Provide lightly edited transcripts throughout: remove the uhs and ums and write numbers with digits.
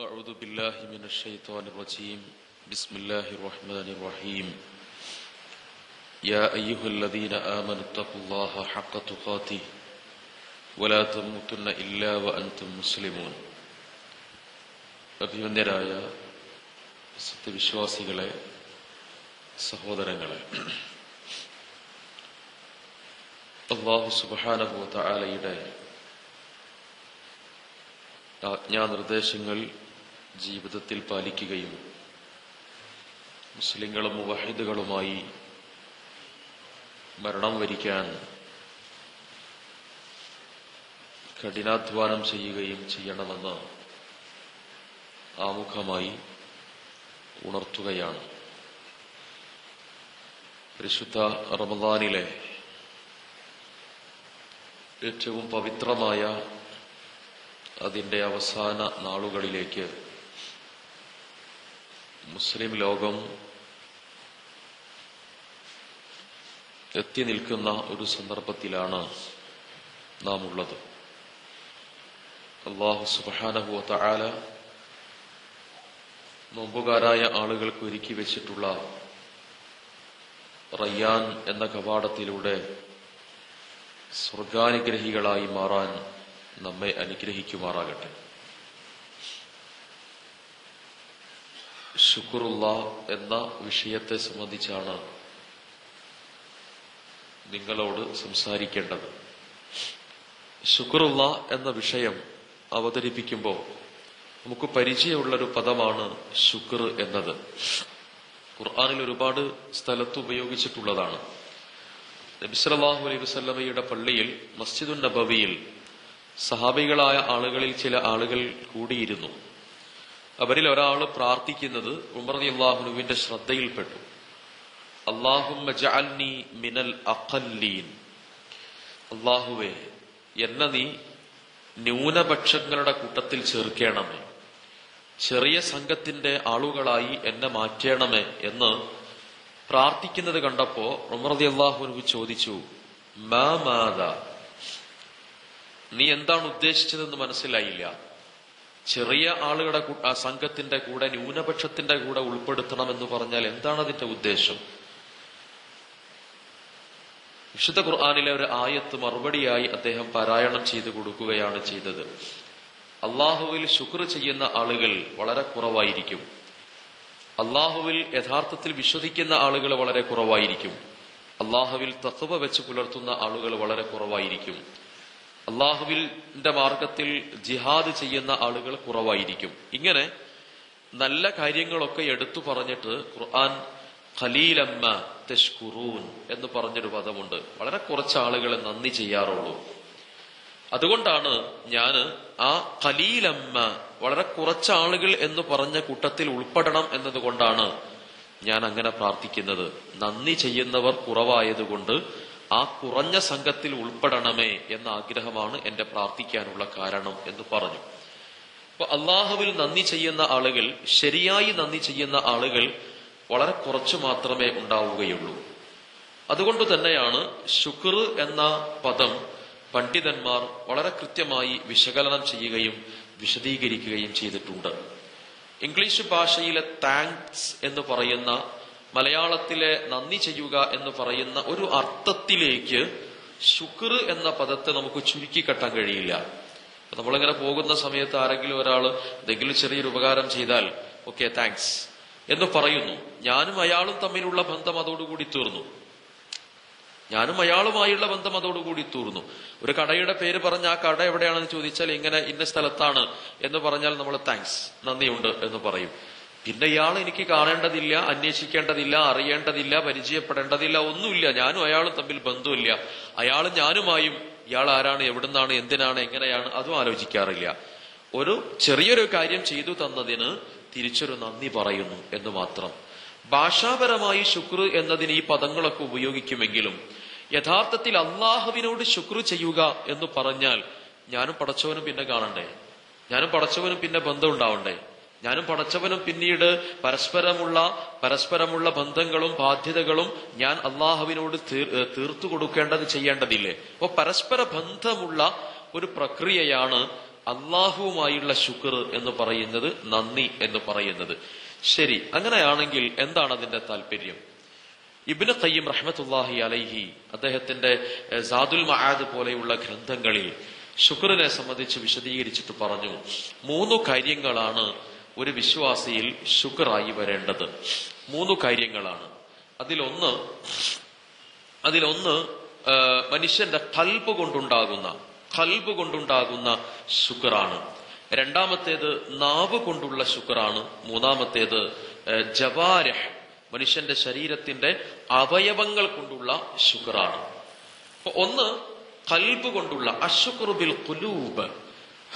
أعوذ بالله من الشيطان الرجيم بسم الله الرحمن الرحيم يا أيها الذين آمنوا اتقوا الله حق تقاته ولا تموتن إلا وأنتم مسلمون അഭിവന്ദ്യരായ സത്യവിശ്വാസികളെ, സഹോദരങ്ങളെ, അല്ലാഹു സുബ്ഹാനഹു വ തആലയുടെ ആജ്ഞാനിർദ്ദേശങ്ങൾ ജീവിതത്തിൽ പാലിക്കുകയും മുസ്ലിങ്ങളും മുവഹിദുകളുമായി മരണം വരിക്കാൻ കഠിനാധ്വാനം ചെയ്യുകയും ചെയ്യണമെന്ന് ആമുഖമായി ഉണർത്തുകയാണ്. പരിശുദ്ധ റമദാനിലെ ഏറ്റവും പവിത്രമായ അതിൻ്റെ അവസാന നാളുകളിലേക്ക് മുസ്ലിം ലോകം എത്തി നിൽക്കുന്ന ഒരു സന്ദർഭത്തിലാണ് നാം ഉള്ളത്. അല്ലാഹു സുബ്ഹാനഹു വ തആല നോമ്പുകാരായ ആളുകൾക്ക് ഒരുക്കി വെച്ചിട്ടുള്ള റയ്യാൻ എന്ന കവാടത്തിലൂടെ സ്വർഗാനുഗ്രഹികളായി മാറാൻ നമ്മെ അനുഗ്രഹിക്കുമാറാകട്ടെ. ശുക്റുള്ള എന്ന വിഷയത്തെ സംബന്ധിച്ചാണ് നിങ്ങളോട് സംസാരിക്കേണ്ടത്. ശുക്റുള്ള എന്ന വിഷയം അവതരിപ്പിക്കുമ്പോൾ നമുക്ക് പരിചയമുള്ളൊരു പദമാണ് ശുക്ർ എന്നത്. ഖുർആനിൽ ഒരുപാട് സ്ഥലത്ത് ഉപയോഗിച്ചിട്ടുള്ളതാണ്. നബി സല്ലല്ലാഹു അലൈഹി വസല്ലമയുടെ പള്ളിയിൽ മസ്ജിദുൻ നബവിയിൽ സഹാബികളായ ആളുകളിൽ ചില ആളുകൾ കൂടിയിരുന്നു. അവരിൽ ഒരാൾ പ്രാർത്ഥിക്കുന്നത് ഉമർ റളിയല്ലാഹു അൻഹുവിന്റെ ശ്രദ്ധയിൽപ്പെട്ടു. അല്ലാഹുമ്മ ജഅൽനി മിനൽ അഖല്ലീൻ, അല്ലാഹുവേ എന്നെ നീ ന്യൂനപക്ഷങ്ങളുടെ കൂട്ടത്തിൽ ചേർക്കണമേ, ചെറിയ സംഘത്തിന്റെ ആളുകളായി എന്നെ മാറ്റണമേ എന്ന് പ്രാർത്ഥിക്കുന്നത് കണ്ടപ്പോ ഉമർ റളിയല്ലാഹു അൻഹു ചോദിച്ചു, മാ മാദാ, നീ എന്താണ് ഉദ്ദേശിച്ചതെന്ന് മനസ്സിലായില്ല. ചെറിയ ആളുകളുടെ സംഘത്തിന്റെ കൂടെ ന്യൂനപക്ഷത്തിന്റെ കൂടെ ഉൾപ്പെടുത്തണമെന്ന് പറഞ്ഞാൽ എന്താണ് അതിന്റെ ഉദ്ദേശം? വിശുദ്ധ ഖുർആനിലെ ഒരു ആയത്ത് മറുപടിയായി അദ്ദേഹം പാരായണം ചെയ്തു കൊടുക്കുകയാണ് ചെയ്തത്. അള്ളാഹുവിൽ ശുക്ർ ചെയ്യുന്ന ആളുകൾ വളരെ കുറവായിരിക്കും. അള്ളാഹുവിൽ യഥാർത്ഥത്തിൽ വിശ്വസിക്കുന്ന ആളുകൾ വളരെ കുറവായിരിക്കും. അള്ളാഹുവിൽ തഖ്വ വെച്ച് പുലർത്തുന്ന ആളുകൾ വളരെ കുറവായിരിക്കും. അള്ളാഹുവിന്റെ മാർഗത്തിൽ ജിഹാദ് ചെയ്യുന്ന ആളുകൾ കുറവായിരിക്കും. ഇങ്ങനെ നല്ല കാര്യങ്ങളൊക്കെ എടുത്തു പറഞ്ഞിട്ട് ഖുർആൻ ഖലീലമ്മ തശ്കുറൂൻ എന്ന് പറഞ്ഞൊരു പദമുണ്ട്. വളരെ കുറച്ച് ആളുകളെ നന്ദി ചെയ്യാറുള്ളൂ. അതുകൊണ്ടാണ് ഞാൻ ആ ഖലീലമ്മ, വളരെ കുറച്ച് ആളുകൾ എന്ന് പറഞ്ഞ കൂട്ടത്തിൽ ഉൾപ്പെടണം എന്നതുകൊണ്ടാണ് ഞാൻ അങ്ങനെ പ്രാർത്ഥിക്കുന്നത്. നന്ദി ചെയ്യുന്നവർ കുറവായതുകൊണ്ട് ആ കുറഞ്ഞ സംഘത്തിൽ ഉൾപ്പെടണമേ എന്ന ആഗ്രഹമാണ് എന്റെ പ്രാർത്ഥിക്കാനുള്ള കാരണം എന്ന് പറഞ്ഞു. അപ്പൊ അള്ളാഹുവിൽ നന്ദി ചെയ്യുന്ന ആളുകൾ, ശരിയായി നന്ദി ചെയ്യുന്ന ആളുകൾ വളരെ കുറച്ചു മാത്രമേ ഉണ്ടാവുകയുള്ളൂ. അതുകൊണ്ട് തന്നെയാണ് ശുക്ർ എന്ന പദം പണ്ഡിതന്മാർ വളരെ കൃത്യമായി വിശകലനം ചെയ്യുകയും വിശദീകരിക്കുകയും ചെയ്തിട്ടുണ്ട്. ഇംഗ്ലീഷ് ഭാഷയിലെ താങ്ക്സ് എന്ന് പറയുന്ന, മലയാളത്തിലെ നന്ദി ചെയ്യുക എന്ന് പറയുന്ന ഒരു അർത്ഥത്തിലേക്ക് ശുക്ർ എന്ന പദത്തെ നമുക്ക് ചുരുക്കിക്കെട്ടാൻ കഴിയില്ല. നമ്മളിങ്ങനെ പോകുന്ന സമയത്ത് ആരെങ്കിലും ഒരാൾ എന്തെങ്കിലും ചെറിയൊരു ഉപകാരം ചെയ്താൽ ഓക്കെ താങ്ക്സ് എന്ന് പറയുന്നു. ഞാനും അയാളും തമ്മിലുള്ള ബന്ധം അതോടുകൂടി തീർന്നു. ഞാനും അയാളുമായുള്ള ബന്ധം അതോടുകൂടി തീർന്നു. ഒരു കടയുടെ പേര് പറഞ്ഞ ആ കട എവിടെയാണെന്ന് ചോദിച്ചാൽ ഇങ്ങനെ ഇന്ന സ്ഥലത്താണ് എന്ന് പറഞ്ഞാൽ നമ്മൾ താങ്ക്സ്, നന്ദിയുണ്ട് എന്ന് പറയും. പിന്നെ ഇയാൾ എനിക്ക് കാണേണ്ടതില്ല, അന്വേഷിക്കേണ്ടതില്ല, അറിയേണ്ടതില്ല, പരിചയപ്പെടേണ്ടതില്ല, ഒന്നുമില്ല. ഞാനും അയാളും തമ്മിൽ ബന്ധമില്ല. അയാളും ഞാനുമായും ഇയാൾ ആരാണ്, എവിടുന്നാണ്, എന്തിനാണ്, എങ്ങനെയാണ്, അതും ആലോചിക്കാറില്ല. ഒരു ചെറിയൊരു കാര്യം ചെയ്തു തന്നതിന് തിരിച്ചൊരു നന്ദി പറയുന്നു എന്ന് മാത്രം. ഭാഷാപരമായി ശുക്ർ എന്നതിന് ഈ പദങ്ങളൊക്കെ ഉപയോഗിക്കുമെങ്കിലും യഥാർത്ഥത്തിൽ അള്ളാഹുവിനോട് ശുക്ർ ചെയ്യുക എന്ന് പറഞ്ഞാൽ ഞാനും പടച്ചവനും പിന്നെ കാണണ്ടേ, ഞാനും പടച്ചവനും പിന്നെ ബന്ധം ഉണ്ടാവണ്ടേ, ഞാനും പടച്ചവനും പിന്നീട് പരസ്പരമുള്ള ബന്ധങ്ങളും ബാധ്യതകളും ഞാൻ അള്ളാഹുവിനോട് തീർത്തു കൊടുക്കേണ്ടത് ചെയ്യേണ്ടതില്ലേ? അപ്പൊ പരസ്പര ബന്ധമുള്ള ഒരു പ്രക്രിയയാണ് അള്ളാഹുവുമായുള്ള ശുക്ർ എന്ന് പറയുന്നത്, നന്ദി എന്ന് പറയുന്നത്. ശരി, അങ്ങനെയാണെങ്കിൽ എന്താണ് അതിന്റെ താല്പര്യം? ഇബ്നു ഖയ്യിം റഹ്മത്തുള്ളാഹി അലൈഹി അദ്ദേഹത്തിന്റെ സാദുൽ മആദ് പോലെയുള്ള ഗ്രന്ഥങ്ങളിൽ ശുക്റിനെ സംബന്ധിച്ച് വിശദീകരിച്ചിട്ട് പറഞ്ഞു, 3 കാര്യങ്ങളാണ് ഒരു വിശ്വാസിയിൽ ശുക്റായി വരേണ്ടത്. 3 കാര്യങ്ങളാണ്. അതിലൊന്ന് മനുഷ്യന്റെ ഖൽബ് കൊണ്ടുണ്ടാകുന്ന ശുക്റാണ്. രണ്ടാമത്തേത് നാവ് കൊണ്ടുള്ള ശുക്റാണ്. മൂന്നാമത്തേത് ജവാരിഹ്, മനുഷ്യന്റെ ശരീരത്തിന്റെ അവയവങ്ങൾ കൊണ്ടുള്ള ശുക്റാണ്. അപ്പൊ ഒന്ന് ഖൽബ് കൊണ്ടുള്ള അശ്ശുക്റു ബിൽ ഖുലൂബ്,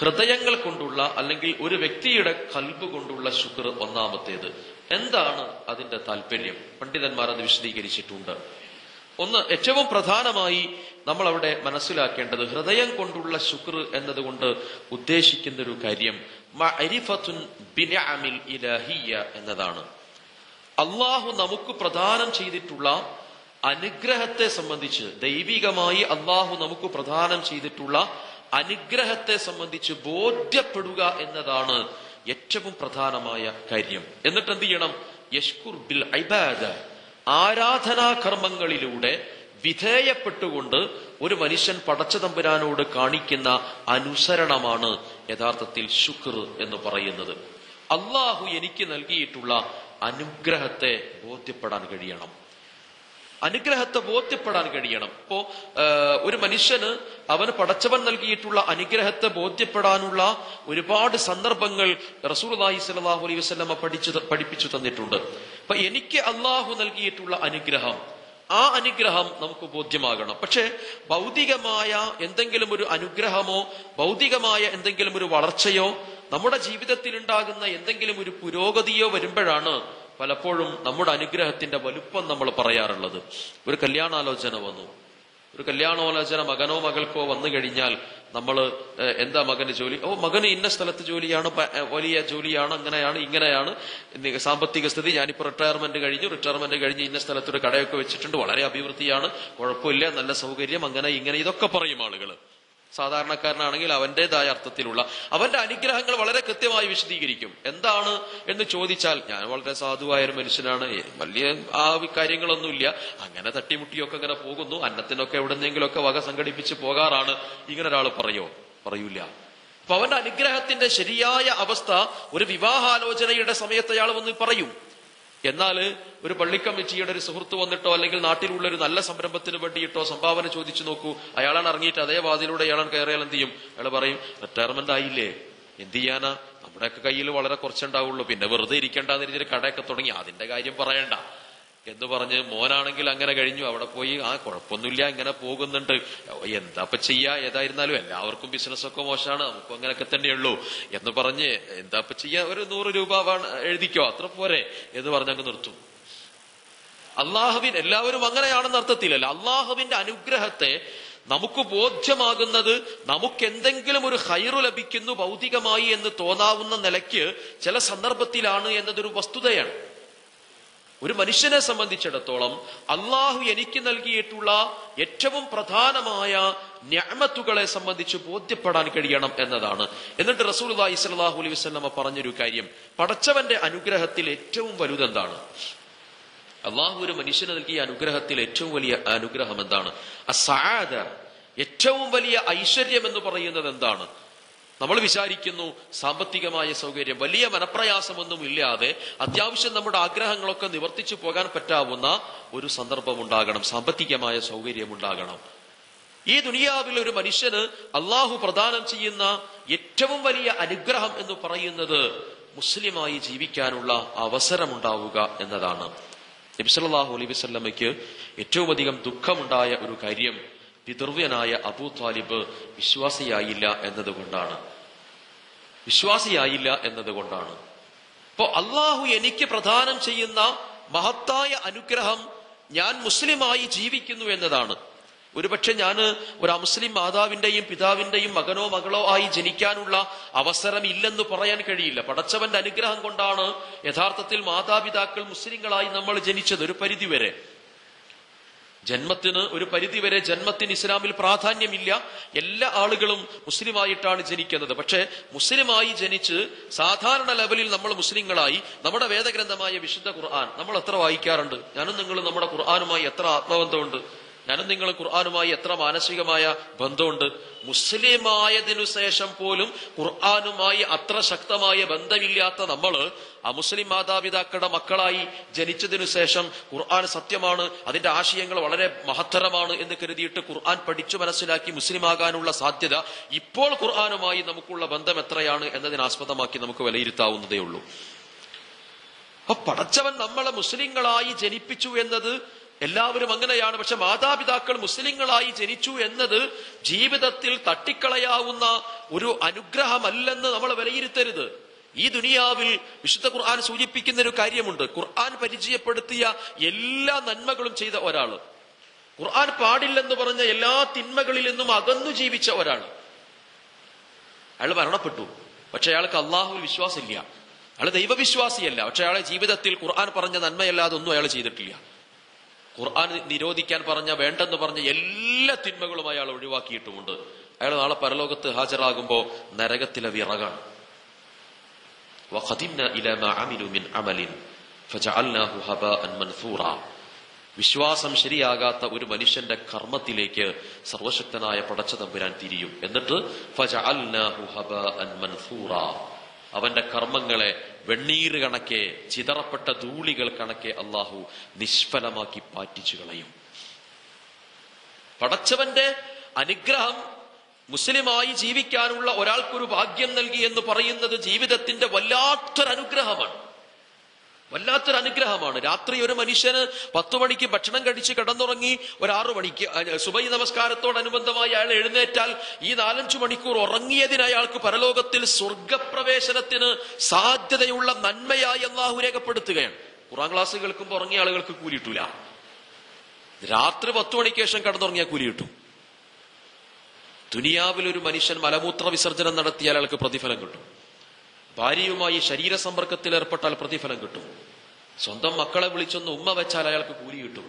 ഹൃദയങ്ങൾ കൊണ്ടുള്ള അല്ലെങ്കിൽ ഒരു വ്യക്തിയുടെ ഖൽബ് കൊണ്ടുള്ള ശുക്ർ ഒന്നാമത്തേത്. എന്താണ് അതിന്റെ താല്പര്യം? പണ്ഡിതന്മാർ അത് വിശദീകരിച്ചിട്ടുണ്ട്. ഒന്ന്, ഏറ്റവും പ്രധാനമായി നമ്മൾ അവിടെ മനസ്സിലാക്കേണ്ടത് ഹൃദയം കൊണ്ടുള്ള ശുക്ർ എന്നതുകൊണ്ട് ഉദ്ദേശിക്കുന്ന ഒരു കാര്യം മഅരിഫത്തുൻ ബിനിഅമിൽ ഇലാഹിയ്യ എന്നതാണ്. അള്ളാഹു നമുക്ക് പ്രദാനം ചെയ്തിട്ടുള്ള അനുഗ്രഹത്തെ സംബന്ധിച്ച്, ദൈവികമായി അള്ളാഹു നമുക്ക് പ്രദാനം ചെയ്തിട്ടുള്ള അനുഗ്രഹത്തെ സംബന്ധിച്ച് ബോധ്യപ്പെടുക എന്നതാണ് ഏറ്റവും പ്രധാനമായ കാര്യം. എന്നിട്ട് എന്ത് ചെയ്യണം? യശ്കുർ ബിൽ ഇബാദ, ആരാധനാകർമ്മങ്ങളിലൂടെ വിധേയപ്പെട്ടുകൊണ്ട് ഒരു മനുഷ്യൻ പടച്ചതമ്പുരാനോട് കാണിക്കുന്ന അനുസരണമാണ് യഥാർത്ഥത്തിൽ ശുക്ർ എന്ന് പറയുന്നത്. അള്ളാഹു എനിക്ക് നൽകിയിട്ടുള്ള അനുഗ്രഹത്തെ ബോധ്യപ്പെടാൻ കഴിയണം. ഇപ്പോ ഒരു മനുഷ്യന് അവന് പടച്ചവൻ നൽകിയിട്ടുള്ള അനുഗ്രഹത്തെ ബോധ്യപ്പെടാനുള്ള ഒരുപാട് സന്ദർഭങ്ങൾ റസൂലുള്ളാഹി സ്വല്ലല്ലാഹു അലൈഹി വസല്ലമ പഠിപ്പിച്ചു തന്നിട്ടുണ്ട്. അപ്പൊ എനിക്ക് അള്ളാഹു നൽകിയിട്ടുള്ള അനുഗ്രഹം, ആ അനുഗ്രഹം നമുക്ക് ബോധ്യമാകണം. പക്ഷെ ഭൗതികമായ എന്തെങ്കിലും ഒരു അനുഗ്രഹമോ ഭൗതികമായ എന്തെങ്കിലും ഒരു വളർച്ചയോ നമ്മുടെ ജീവിതത്തിൽ ഉണ്ടാകുന്ന എന്തെങ്കിലും ഒരു പുരോഗതിയോ വരുമ്പോഴാണ് പലപ്പോഴും നമ്മുടെ അനുഗ്രഹത്തിന്റെ വലുപ്പം നമ്മൾ പറയാറുള്ളത്. ഒരു കല്യാണാലോചന വന്നു, മകനോ മകൾക്കോ വന്നു കഴിഞ്ഞാൽ നമ്മൾ എന്താ മകന് ജോലി? മകന് ഇന്ന സ്ഥലത്ത് ജോലിയാണ്, വലിയ ജോലിയാണ്, അങ്ങനെയാണ്, ഇങ്ങനെയാണ്, സാമ്പത്തിക സ്ഥിതി, ഞാനിപ്പോ റിട്ടയർമെന്റ് കഴിഞ്ഞ് ഇന്ന സ്ഥലത്തൊരു കടയൊക്കെ വെച്ചിട്ടുണ്ട്, വളരെ അഭിവൃദ്ധിയാണ്, കുഴപ്പമില്ല, നല്ല സൗകര്യം, അങ്ങനെ ഇങ്ങനെ ഇതൊക്കെ പറയും ആളുകൾ. സാധാരണക്കാരനാണെങ്കിൽ അവന്റേതായ അർത്ഥത്തിലുള്ള അവന്റെ അനുഗ്രഹങ്ങൾ വളരെ കൃത്യമായി വിശദീകരിക്കും. എന്താണ് എന്ന് ചോദിച്ചാൽ, ഞാൻ വളരെ സാധുവായ ഒരു മനുഷ്യനാണ്, വലിയ ആ കാര്യങ്ങളൊന്നുമില്ല, അങ്ങനെ തട്ടിമുട്ടിയൊക്കെ അങ്ങനെ പോകുന്നു, അന്നത്തിനൊക്കെ എവിടെന്നെങ്കിലൊക്കെ വക സംഘടിപ്പിച്ച് പോകാറാണ്, ഇങ്ങനെ ഒരാൾ പറയൂല. അപ്പൊ അവന്റെ അനുഗ്രഹത്തിന്റെ ശരിയായ അവസ്ഥ ഒരു വിവാഹാലോചനയുടെ സമയത്ത് അയാൾ വന്ന് പറയും. എന്നാൽ ഒരു പള്ളിക്കമ്മിറ്റിയുടെ ഒരു സുഹൃത്ത് വന്നിട്ടോ അല്ലെങ്കിൽ നാട്ടിലുള്ള ഒരു നല്ല സംരംഭത്തിന് വേണ്ടിയിട്ടോ സംഭാവന ചോദിച്ചു നോക്കൂ, അയാളാണ് ഇറങ്ങിയിട്ട് അതേ വാതിലൂടെ അയാളാണ് കയറിയാൽ എന്ത് ചെയ്യും? അയാൾ പറയും, റിട്ടയർമെന്റ് ആയില്ലേ, എന്ത് ചെയ്യാനാ, നമ്മുടെയൊക്കെ കയ്യിൽ വളരെ കുറച്ചുണ്ടാവുള്ളൂ, പിന്നെ വെറുതെ ഇരിക്കേണ്ടെന്ന് രീതിയിൽ കടയൊക്കെ തുടങ്ങി, അതിന്റെ കാര്യം പറയണ്ട എന്ന് പറഞ്ഞ് മോനാണെങ്കിൽ അങ്ങനെ കഴിഞ്ഞു, അവിടെ പോയി കുഴപ്പമൊന്നുമില്ല, ഇങ്ങനെ പോകുന്നുണ്ട്, എന്താപ്പ ചെയ്യാ, ഏതായിരുന്നാലും എല്ലാവർക്കും ബിസിനസ്സൊക്കെ മോശമാണ്, നമുക്കും അങ്ങനെയൊക്കെ തന്നെയുള്ളൂ എന്ന് പറഞ്ഞ് എന്താപ്പ ചെയ്യാ, ഒരു 100 രൂപ എഴുതിക്കോ, അത്ര പോരെ എന്ന് പറഞ്ഞങ്ങ് നിർത്തും. എല്ലാവരും അങ്ങനെയാണെന്ന് അർത്ഥത്തിലല്ല. അള്ളാഹുവിന്റെ അനുഗ്രഹത്തെ നമുക്ക് ബോധ്യമാകുന്നത് നമുക്ക് എന്തെങ്കിലും ഒരു ഖൈറു ലഭിക്കുന്നു ഭൗതികമായി എന്ന് തോന്നാവുന്ന നിലയ്ക്ക് ചില സന്ദർഭത്തിലാണ് എന്നതൊരു വസ്തുതയാണ്. ഒരു മനുഷ്യനെ സംബന്ധിച്ചിടത്തോളം അള്ളാഹു എനിക്ക് നൽകിയിട്ടുള്ള ഏറ്റവും പ്രധാനമായ നിഅമത്തുകളെ സംബന്ധിച്ച് ബോധ്യപ്പെടാൻ കഴിയണം എന്നതാണ്. എന്നിട്ട് റസൂലുള്ളാഹി സ്വല്ലല്ലാഹു അലൈഹി വസല്ലമ പറഞ്ഞൊരു കാര്യം, പടച്ചവന്റെ അനുഗ്രഹത്തിൽ ഏറ്റവും വലുതെന്താണ്? അള്ളാഹു ഒരു മനുഷ്യന് നൽകിയ അനുഗ്രഹത്തിൽ ഏറ്റവും വലിയ അനുഗ്രഹം എന്താണ്? അസ്സആദ, ഏറ്റവും വലിയ ഐശ്വര്യം എന്ന് പറയുന്നത് എന്താണ്? നമ്മൾ വിചാരിക്കുന്നു സാമ്പത്തികമായ സൗകര്യം, വലിയ മനപ്രയാസമൊന്നും ഇല്ലാതെ അത്യാവശ്യം നമ്മുടെ ആഗ്രഹങ്ങളൊക്കെ നിവർത്തിച്ചു പോകാൻ പറ്റാവുന്ന ഒരു സന്ദർഭം ഉണ്ടാകണം, സാമ്പത്തികമായ സൗകര്യം ഉണ്ടാകണം. ഈ ദുനിയാവിൽ ഒരു മനുഷ്യന് അള്ളാഹു പ്രദാനം ചെയ്യുന്ന ഏറ്റവും വലിയ അനുഗ്രഹം എന്ന് പറയുന്നത് മുസ്ലിമായി ജീവിക്കാനുള്ള അവസരമുണ്ടാവുക എന്നതാണ്. നബി സല്ലല്ലാഹു അലൈഹി വസല്ലമയ്ക്ക് ഏറ്റവും അധികം ദുഃഖമുണ്ടായ ഒരു കാര്യം പിതൃവ്യനായ അബൂ ത്വാലിബ് വിശ്വാസിയായില്ല എന്നതുകൊണ്ടാണ്. അപ്പോ അള്ളാഹു എനിക്ക് പ്രദാനം ചെയ്യുന്ന മഹത്തായ അനുഗ്രഹം ഞാൻ മുസ്ലിമായി ജീവിക്കുന്നു എന്നതാണ്. ഒരുപക്ഷെ ഞാൻ ഒരു അമുസ്ലിം മാതാവിന്റെയും പിതാവിന്റെയും മകനോ മകളോ ആയി ജനിക്കാനുള്ള അവസരം ഇല്ലെന്ന് പറയാൻ കഴിയില്ല. പടച്ചവന്റെ അനുഗ്രഹം കൊണ്ടാണ് യഥാർത്ഥത്തിൽ മാതാപിതാക്കൾ മുസ്ലിങ്ങളായി നമ്മൾ ജനിച്ചത് ഒരു പരിധിവരെ. ജന്മത്തിന് ഒരു പരിധിവരെ ജന്മത്തിന് ഇസ്ലാമിൽ പ്രാധാന്യമില്ല. എല്ലാ ആളുകളും മുസ്ലിമായിട്ടാണ് ജനിക്കുന്നത്. പക്ഷെ മുസ്ലിമായി ജനിച്ച് സാധാരണ ലെവലിൽ നമ്മൾ മുസ്ലിങ്ങളായി നമ്മുടെ വേദഗ്രന്ഥമായ വിശുദ്ധ ഖുർആൻ നമ്മൾ എത്ര വായിക്കാറുണ്ട്? ഞാനും നിങ്ങളും നമ്മുടെ ഖുർആനുമായി എത്ര ആത്മബന്ധമുണ്ട്? ഞാനും നിങ്ങൾ ഖുർആനുമായി എത്ര മാനസികമായ ബന്ധമുണ്ട്? മുസ്ലിമായതിനു ശേഷം പോലും ഖുർആനുമായി അത്ര ശക്തമായ ബന്ധമില്ലാത്ത നമ്മൾ അമുസ്ലിം മാതാപിതാക്കളുടെ മക്കളായി ജനിച്ചതിനു ശേഷം ഖുർആൻ സത്യമാണ്, അതിന്റെ ആശയങ്ങൾ വളരെ മഹത്തരമാണ് എന്ന് കരുതിയിട്ട് ഖുർആൻ പഠിച്ചു മനസ്സിലാക്കി മുസ്ലിമാകാനുള്ള സാധ്യത ഇപ്പോൾ ഖുർആനുമായി നമുക്കുള്ള ബന്ധം എത്രയാണ് എന്നതിനാസ്പദമാക്കി നമുക്ക് വിലയിരുത്താവുന്നതേ ഉള്ളൂ. അപ്പൊ പടച്ചവൻ നമ്മളെ മുസ്ലിങ്ങളായി ജനിപ്പിച്ചു എന്നത് എല്ലാവരും അങ്ങനെയാണ്. പക്ഷെ മാതാപിതാക്കൾ മുസ്ലിങ്ങളായി ജനിച്ചു എന്നത് ജീവിതത്തിൽ തട്ടിക്കളയാവുന്ന ഒരു അനുഗ്രഹമല്ലെന്ന് നമ്മൾ വിലയിരുത്തരുത്. ഈ ദുനിയാവിൽ വിശുദ്ധ ഖുർആൻ സൂചിപ്പിക്കുന്ന ഒരു കാര്യമുണ്ട്. ഖുർആൻ പരിചയപ്പെടുത്തിയ എല്ലാ നന്മകളും ചെയ്ത ഒരാള്, ഖുർആൻ പാടില്ലെന്ന് പറഞ്ഞ എല്ലാ തിന്മകളിൽ നിന്നും അകന്നു ജീവിച്ച ഒരാള്, അയാൾ മരണപ്പെട്ടു. പക്ഷെ അയാൾക്ക് അള്ളാഹുവിൽ വിശ്വാസമില്ല, അയാൾ ദൈവവിശ്വാസിയല്ല. പക്ഷെ അയാളെ ജീവിതത്തിൽ ഖുർആൻ പറഞ്ഞ നന്മയല്ലാതെ ഒന്നും അയാൾ ചെയ്തിട്ടില്ല. ഖുർആൻ നിരോധിക്കാൻ പറഞ്ഞ, വേണ്ടെന്ന് പറഞ്ഞ എല്ലാ തിന്മകളും അയാൾ ഒഴിവാക്കിയിട്ടുമുണ്ട്. അയാൾ നാളെ പരലോകത്ത് ഹാജരാകുമ്പോ നരകത്തിലെ വിറകാണ്. വിശ്വാസം ശരിയാകാത്ത ഒരു മനുഷ്യന്റെ കർമ്മത്തിലേക്ക് സർവശക്തനായ പടച്ചതമ്പുരാൻ തിരിയും. എന്നിട്ട് ഫജഅൽനാഹു ഹബഅൻ മൻസൂറാ, അവന്റെ കർമ്മങ്ങളെ വെണ്ണീര് കണക്കെ, ചിതറപ്പെട്ട ധൂളികൾ കണക്കെ അള്ളാഹു നിഷ്ഫലമാക്കി പാറ്റിച്ചു കളയും. പടച്ചവന്റെ അനുഗ്രഹം മുസ്ലിമായി ജീവിക്കാനുള്ള ഒരാൾക്കൊരു ഭാഗ്യം നൽകി എന്ന് പറയുന്നത് ജീവിതത്തിന്റെ വല്ലാത്തൊരനുഗ്രഹമാണ്, വല്ലാത്തൊരനുഗ്രഹമാണ്. രാത്രി ഒരു മനുഷ്യന് 10 മണിക്ക് ഭക്ഷണം കഴിച്ച് കിടന്നുറങ്ങി ഒരു 6 മണിക്ക് സുബഹി നമസ്കാരത്തോടനുബന്ധമായി അയാൾ എഴുന്നേറ്റാൽ ഈ 4-5 മണിക്കൂർ ഉറങ്ങിയതിന് അയാൾക്ക് പരലോകത്തിൽ സ്വർഗപ്രവേശനത്തിന് സാധ്യതയുള്ള നന്മയായി അള്ളാഹു രേഖപ്പെടുത്തുകയാണ്. ഖുർആൻ ക്ലാസ് കേൾക്കുമ്പോൾ ഉറങ്ങിയ ആളുകൾക്ക് കൂലി കിട്ടൂല. രാത്രി 10 മണിക്ക് ശേഷം കിടന്നുറങ്ങിയാൽ കൂലി കിട്ടും. ദുനിയാവിൽ ഒരു മനുഷ്യൻ മലമൂത്ര വിസർജനം നടത്തിയാൽ അയാൾക്ക് പ്രതിഫലം കിട്ടും. ഭാര്യയുമായി ശരീര സമ്പർക്കത്തിൽ ഏർപ്പെട്ടാൽ പ്രതിഫലം കിട്ടും. സ്വന്തം മക്കളെ വിളിച്ചൊന്ന് ഉമ്മ വെച്ചാൽ അയാൾക്ക് കൂലി കിട്ടും.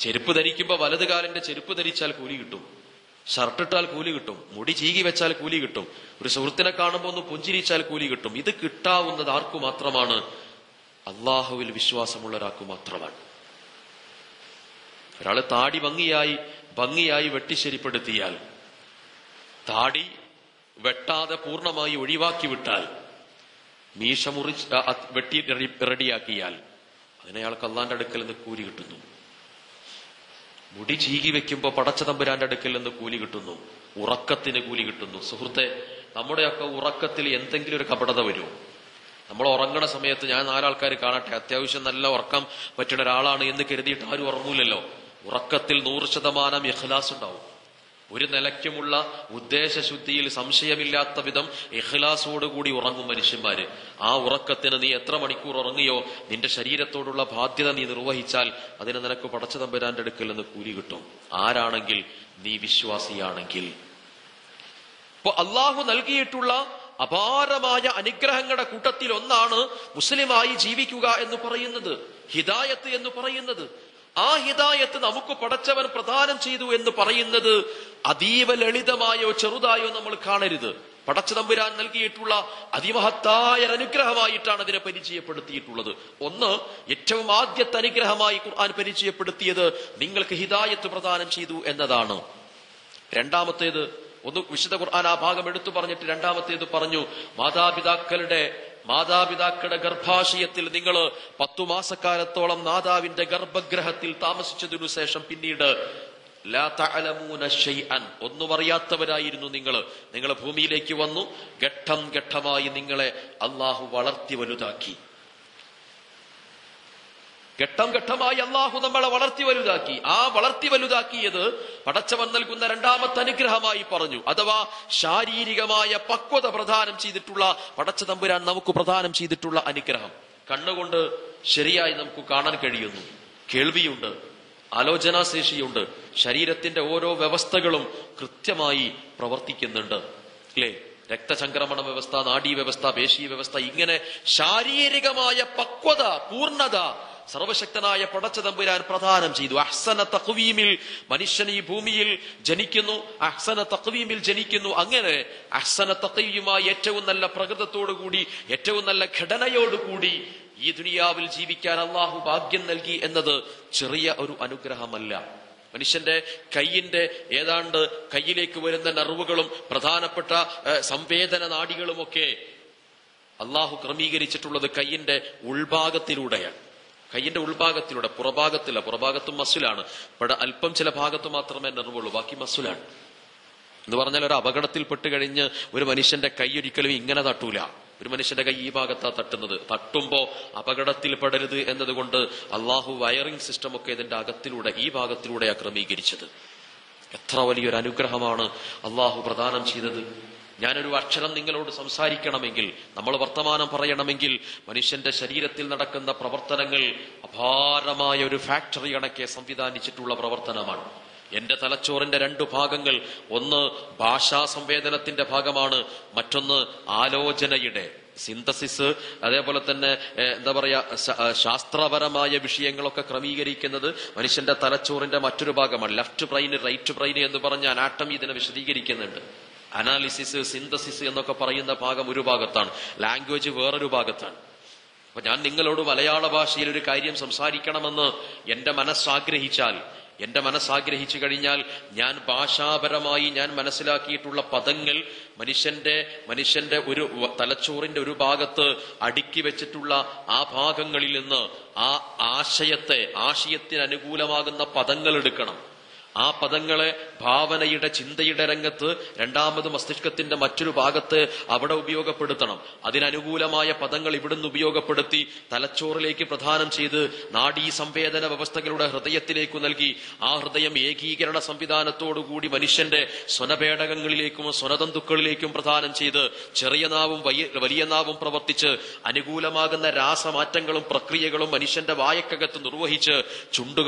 ചെരുപ്പ് ധരിക്കുമ്പോൾ വലത് കാലിന്റെ ചെരുപ്പ് ധരിച്ചാൽ കൂലി കിട്ടും. ഷർട്ടിട്ടാൽ കൂലി കിട്ടും. മുടി ചീകി വെച്ചാൽ കൂലി കിട്ടും. ഒരു സുഹൃത്തിനെ കാണുമ്പോൾ ഒന്ന് പുഞ്ചിരിച്ചാൽ കൂലി കിട്ടും. ഇത് കിട്ടാവുന്നത് ആർക്കു മാത്രമാണ്? അള്ളാഹുവിൽ വിശ്വാസമുള്ള ഒരാൾക്ക് മാത്രമാണ്. ഒരാള് താടി ഭംഗിയായി വെട്ടിശരിപ്പെടുത്തിയാൽ, താടി വെട്ടാതെ പൂർണ്ണമായി ഒഴിവാക്കി വിട്ടാൽ, മീശ വെട്ടി റെഡിയാക്കിയാൽ അതിനയാൾക്ക് അള്ളാന്റെ അടുക്കൽ നിന്ന് കൂലി കിട്ടുന്നു. മുടി ചീകി വെക്കുമ്പോ പടച്ചതമ്പുരാന്റെ അടുക്കൽ നിന്ന് കൂലി കിട്ടുന്നു. ഉറക്കത്തിന് കൂലി കിട്ടുന്നു. സുഹൃത്തെ, നമ്മുടെയൊക്കെ ഉറക്കത്തിൽ എന്തെങ്കിലും ഒരു കപടത വരുമോ? നമ്മൾ ഉറങ്ങണ സമയത്ത് ഞാൻ 4 ആൾക്കാർ കാണട്ടെ, അത്യാവശ്യം നല്ല ഉറക്കം പറ്റുന്ന ഒരാളാണ് എന്ന് കരുതിയിട്ട് ആരും ഉറങ്ങൂലല്ലോ. ഉറക്കത്തിൽ 100% ഇഖ്ലാസ് ഉണ്ടാവും. ഒരു നിലയ്ക്കുമുള്ള ഉദ്ദേശശുദ്ധിയിൽ സംശയമില്ലാത്ത വിധം ഇഖ്ലാസോടുകൂടി ഉറങ്ങും മനുഷ്യന്മാര്. ആ ഉറക്കത്തിന് നീ എത്ര മണിക്കൂർ ഉറങ്ങിയോ, നിന്റെ ശരീരത്തോടുള്ള ബാധ്യത നീ നിർവഹിച്ചാൽ അതിന് നിനക്ക് പടച്ചതമ്പുരാന്റെ അടുക്കൽ നിന്ന് കൂലി കിട്ടും. ആരാണെങ്കിൽ? നീ വിശ്വാസിയാണെങ്കിൽ. ഇപ്പൊ അള്ളാഹു നൽകിയിട്ടുള്ള അപാരമായ അനുഗ്രഹങ്ങളുടെ കൂട്ടത്തിൽ ഒന്നാണ് മുസ്ലിമായി ജീവിക്കുക എന്ന് പറയുന്നത്, ഹിദായത്ത് എന്ന് പറയുന്നത്. ആ ഹിദായത്ത് നമുക്ക് പടച്ചവൻ പ്രദാനം ചെയ്തു എന്ന് പറയുന്നത് അതീവ ലളിതമായോ ചെറുതായോ നമ്മൾ കാണരുത്. പടച്ചതമ്പുരാൻ നൽകിയിട്ടുള്ള അതിമഹത്തായ അനുഗ്രഹമായിട്ടാണ് അതിനെ പരിചയപ്പെടുത്തിയിട്ടുള്ളത്. ഒന്ന്, ഏറ്റവും ആദ്യത്തെ അനുഗ്രഹമായി ഖുർആൻ പരിചയപ്പെടുത്തിയത് നിങ്ങൾക്ക് ഹിദായത്ത് പ്രദാനം ചെയ്തു എന്നതാണ്. രണ്ടാമത്തേത്, ഒന്ന് വിശുദ്ധ ഖുർആൻ ആ ഭാഗം എടുത്തു പറഞ്ഞിട്ട് രണ്ടാമത്തേത് പറഞ്ഞു, മാതാപിതാക്കളുടെ ഗർഭാശയത്തിൽ നിങ്ങൾ 10 മാസക്കാലത്തോളം മാതാവിന്റെ ഗർഭഗ്രഹത്തിൽ താമസിച്ചതിനു ശേഷം പിന്നീട് ലാ തഅലമൂന ശൈഅൻ, ഒന്നും അറിയാത്തവരായിരുന്നു നിങ്ങൾ ഭൂമിയിലേക്ക് വന്നു. ഘട്ടം ഘട്ടമായി നിങ്ങളെ അള്ളാഹു വളർത്തി വലുതാക്കി. ഘട്ടം ഘട്ടമായി അള്ളാഹു നമ്മളെ വളർത്തി വലുതാക്കി. ആ വളർത്തി വലുതാക്കിയത് പടച്ചവൻ നൽകുന്ന രണ്ടാമത്തെ അനുഗ്രഹമായി പറഞ്ഞു. അഥവാ ശാരീരികമായ പക്വത പ്രദാനം ചെയ്തിട്ടുള്ള പടച്ചതമ്പുരാൻ നമുക്ക് പ്രദാനം ചെയ്തിട്ടുള്ള അനുഗ്രഹം. കണ്ണുകൊണ്ട് ശരിയായി നമുക്ക് കാണാൻ കഴിയുന്നു, കേൾവിയുണ്ട്, ആലോചനാശേഷിയുണ്ട്, ശരീരത്തിന്റെ ഓരോ വ്യവസ്ഥകളും കൃത്യമായി പ്രവർത്തിക്കുന്നുണ്ട്. അല്ലേ? രക്തചംക്രമണ വ്യവസ്ഥ, നാഡീ വ്യവസ്ഥ, പേശീ വ്യവസ്ഥ, ഇങ്ങനെ ശാരീരികമായ പക്വത, പൂർണ്ണത സർവശക്തനായ പടച്ച തമ്പുരാൻ പ്രദാനം ചെയ്തു. അഹ്സന തഖ്വീമിൽ മനുഷ്യൻ ഈ ഭൂമിയിൽ ജനിക്കുന്നു, അഹ്സന തഖ്വീമിൽ ജനിക്കുന്നു. അങ്ങനെ അഹ്സന തഖ്വീമായി ഏറ്റവും നല്ല പ്രകൃതത്തോടുകൂടി, ഏറ്റവും നല്ല ഘടനയോടുകൂടി ഈ ദുനിയാവിൽ ജീവിക്കാൻ അള്ളാഹു ഭാഗ്യം നൽകി എന്നത് ചെറിയ ഒരു അനുഗ്രഹമല്ല. മനുഷ്യന്റെ കയ്യിന്റെ ഏതാണ്ട് കയ്യിലേക്ക് വരുന്ന നെർവുകളും പ്രധാനപ്പെട്ട സംവേദന നാഡികളുമൊക്കെ അള്ളാഹു ക്രമീകരിച്ചിട്ടുള്ളത് കയ്യിന്റെ ഉൾഭാഗത്തിലൂടെയാണ്. കയ്യിന്റെ ഉൾഭാഗത്തിലൂടെ, പുറഭാഗത്തില്ല. പുറഭാഗത്തും മസ്സിലാണ്. ഇവിടെ അല്പം ചില ഭാഗത്ത് മാത്രമേ നെർവുള്ളൂ, ബാക്കി മസ്സിലാണ്. എന്ന് പറഞ്ഞാൽ ഒരു അപകടത്തിൽ പെട്ടുകഴിഞ്ഞ് ഒരു മനുഷ്യന്റെ കൈ ഒരിക്കലും ഇങ്ങനെ തട്ടൂല. ഒരു മനുഷ്യന്റെ കൈ ഈ ഭാഗത്താ തട്ടുന്നത്. തട്ടുമ്പോ അപകടത്തിൽ പെടരുത് എന്നതുകൊണ്ട് അള്ളാഹു വയറിംഗ് സിസ്റ്റം ഒക്കെ ഇതിന്റെ അകത്തിലൂടെ, ഈ ഭാഗത്തിലൂടെയാ ക്രമീകരിച്ചത്. എത്ര വലിയൊരു അനുഗ്രഹമാണ് അള്ളാഹു പ്രദാനം ചെയ്തത്. ഞാനൊരു അക്ഷരം നിങ്ങളോട് സംസാരിക്കണമെങ്കിൽ, നമ്മൾ വർത്തമാനം പറയണമെങ്കിൽ, മനുഷ്യന്റെ ശരീരത്തിൽ നടക്കുന്ന പ്രവർത്തനങ്ങൾ അപാരമായ ഒരു ഫാക്ടറി കണക്കെ സംവിധാനിച്ചിട്ടുള്ള പ്രവർത്തനമാണ്. എന്റെ തലച്ചോറിന്റെ 2 ഭാഗങ്ങൾ, ഒന്ന് ഭാഷാ സംവേദനത്തിന്റെ ഭാഗമാണ്, മറ്റൊന്ന് ആലോചനയുടെ സിന്തസിസ്, അതേപോലെ തന്നെ എന്താ പറയാ, ശാസ്ത്രപരമായ വിഷയങ്ങളൊക്കെ ക്രമീകരിക്കുന്നത് മനുഷ്യന്റെ തലച്ചോറിന്റെ മറ്റൊരു ഭാഗമാണ്. ലെഫ്റ്റ് ബ്രെയിന്, റൈറ്റ് ബ്രെയിന് എന്ന് പറഞ്ഞ അനാട്ടമി ഇതിനെ വിശദീകരിക്കുന്നുണ്ട്. അനാലിസിസ്, സിന്തസിസ് എന്നൊക്കെ പറയുന്ന ഭാഗം ഒരു ഭാഗത്താണ്, ലാംഗ്വേജ് വേറൊരു ഭാഗത്താണ്. അപ്പൊ ഞാൻ നിങ്ങളോട് മലയാള ഭാഷയിൽ ഒരു കാര്യം സംസാരിക്കണമെന്ന് എന്റെ മനസ്സാഗ്രഹിച്ചു കഴിഞ്ഞാൽ ഞാൻ ഭാഷാപരമായി ഞാൻ മനസ്സിലാക്കിയിട്ടുള്ള പദങ്ങൾ മനുഷ്യന്റെ ഒരു തലച്ചോറിന്റെ ഒരു ഭാഗത്ത് അടുക്കി വെച്ചിട്ടുള്ള ആ ഭാഗങ്ങളിൽ നിന്ന് ആ ആശയത്തിന് അനുകൂലമാകുന്ന പദങ്ങൾ എടുക്കണം. ആ പദങ്ങളെ ഭാവനയുടെ, ചിന്തയുടെ രംഗത്ത്, രണ്ടാമത് മസ്തിഷ്കത്തിന്റെ മറ്റൊരു ഭാഗത്ത് അവിടെ ഉപയോഗപ്പെടുത്തണം. അതിനനുകൂലമായ പദങ്ങൾ ഇവിടുന്ന് ഉപയോഗപ്പെടുത്തി തലച്ചോറിലേക്ക് പ്രദാനം ചെയ്ത് നാഡീ സംവേദന വ്യവസ്ഥകളുടെ ഹൃദയത്തിലേക്കു നൽകി ആ ഹൃദയം ഏകീകരണ സംവിധാനത്തോടുകൂടി മനുഷ്യന്റെ സ്വനപേടകങ്ങളിലേക്കും സ്വനതന്തുക്കളിലേക്കും പ്രദാനം ചെയ്ത് ചെറിയ നാവും വലിയ നാവും പ്രവർത്തിച്ച് അനുകൂലമാകുന്ന രാസമാറ്റങ്ങളും പ്രക്രിയകളും മനുഷ്യന്റെ വായക്കകത്ത് നിർവഹിച്ച്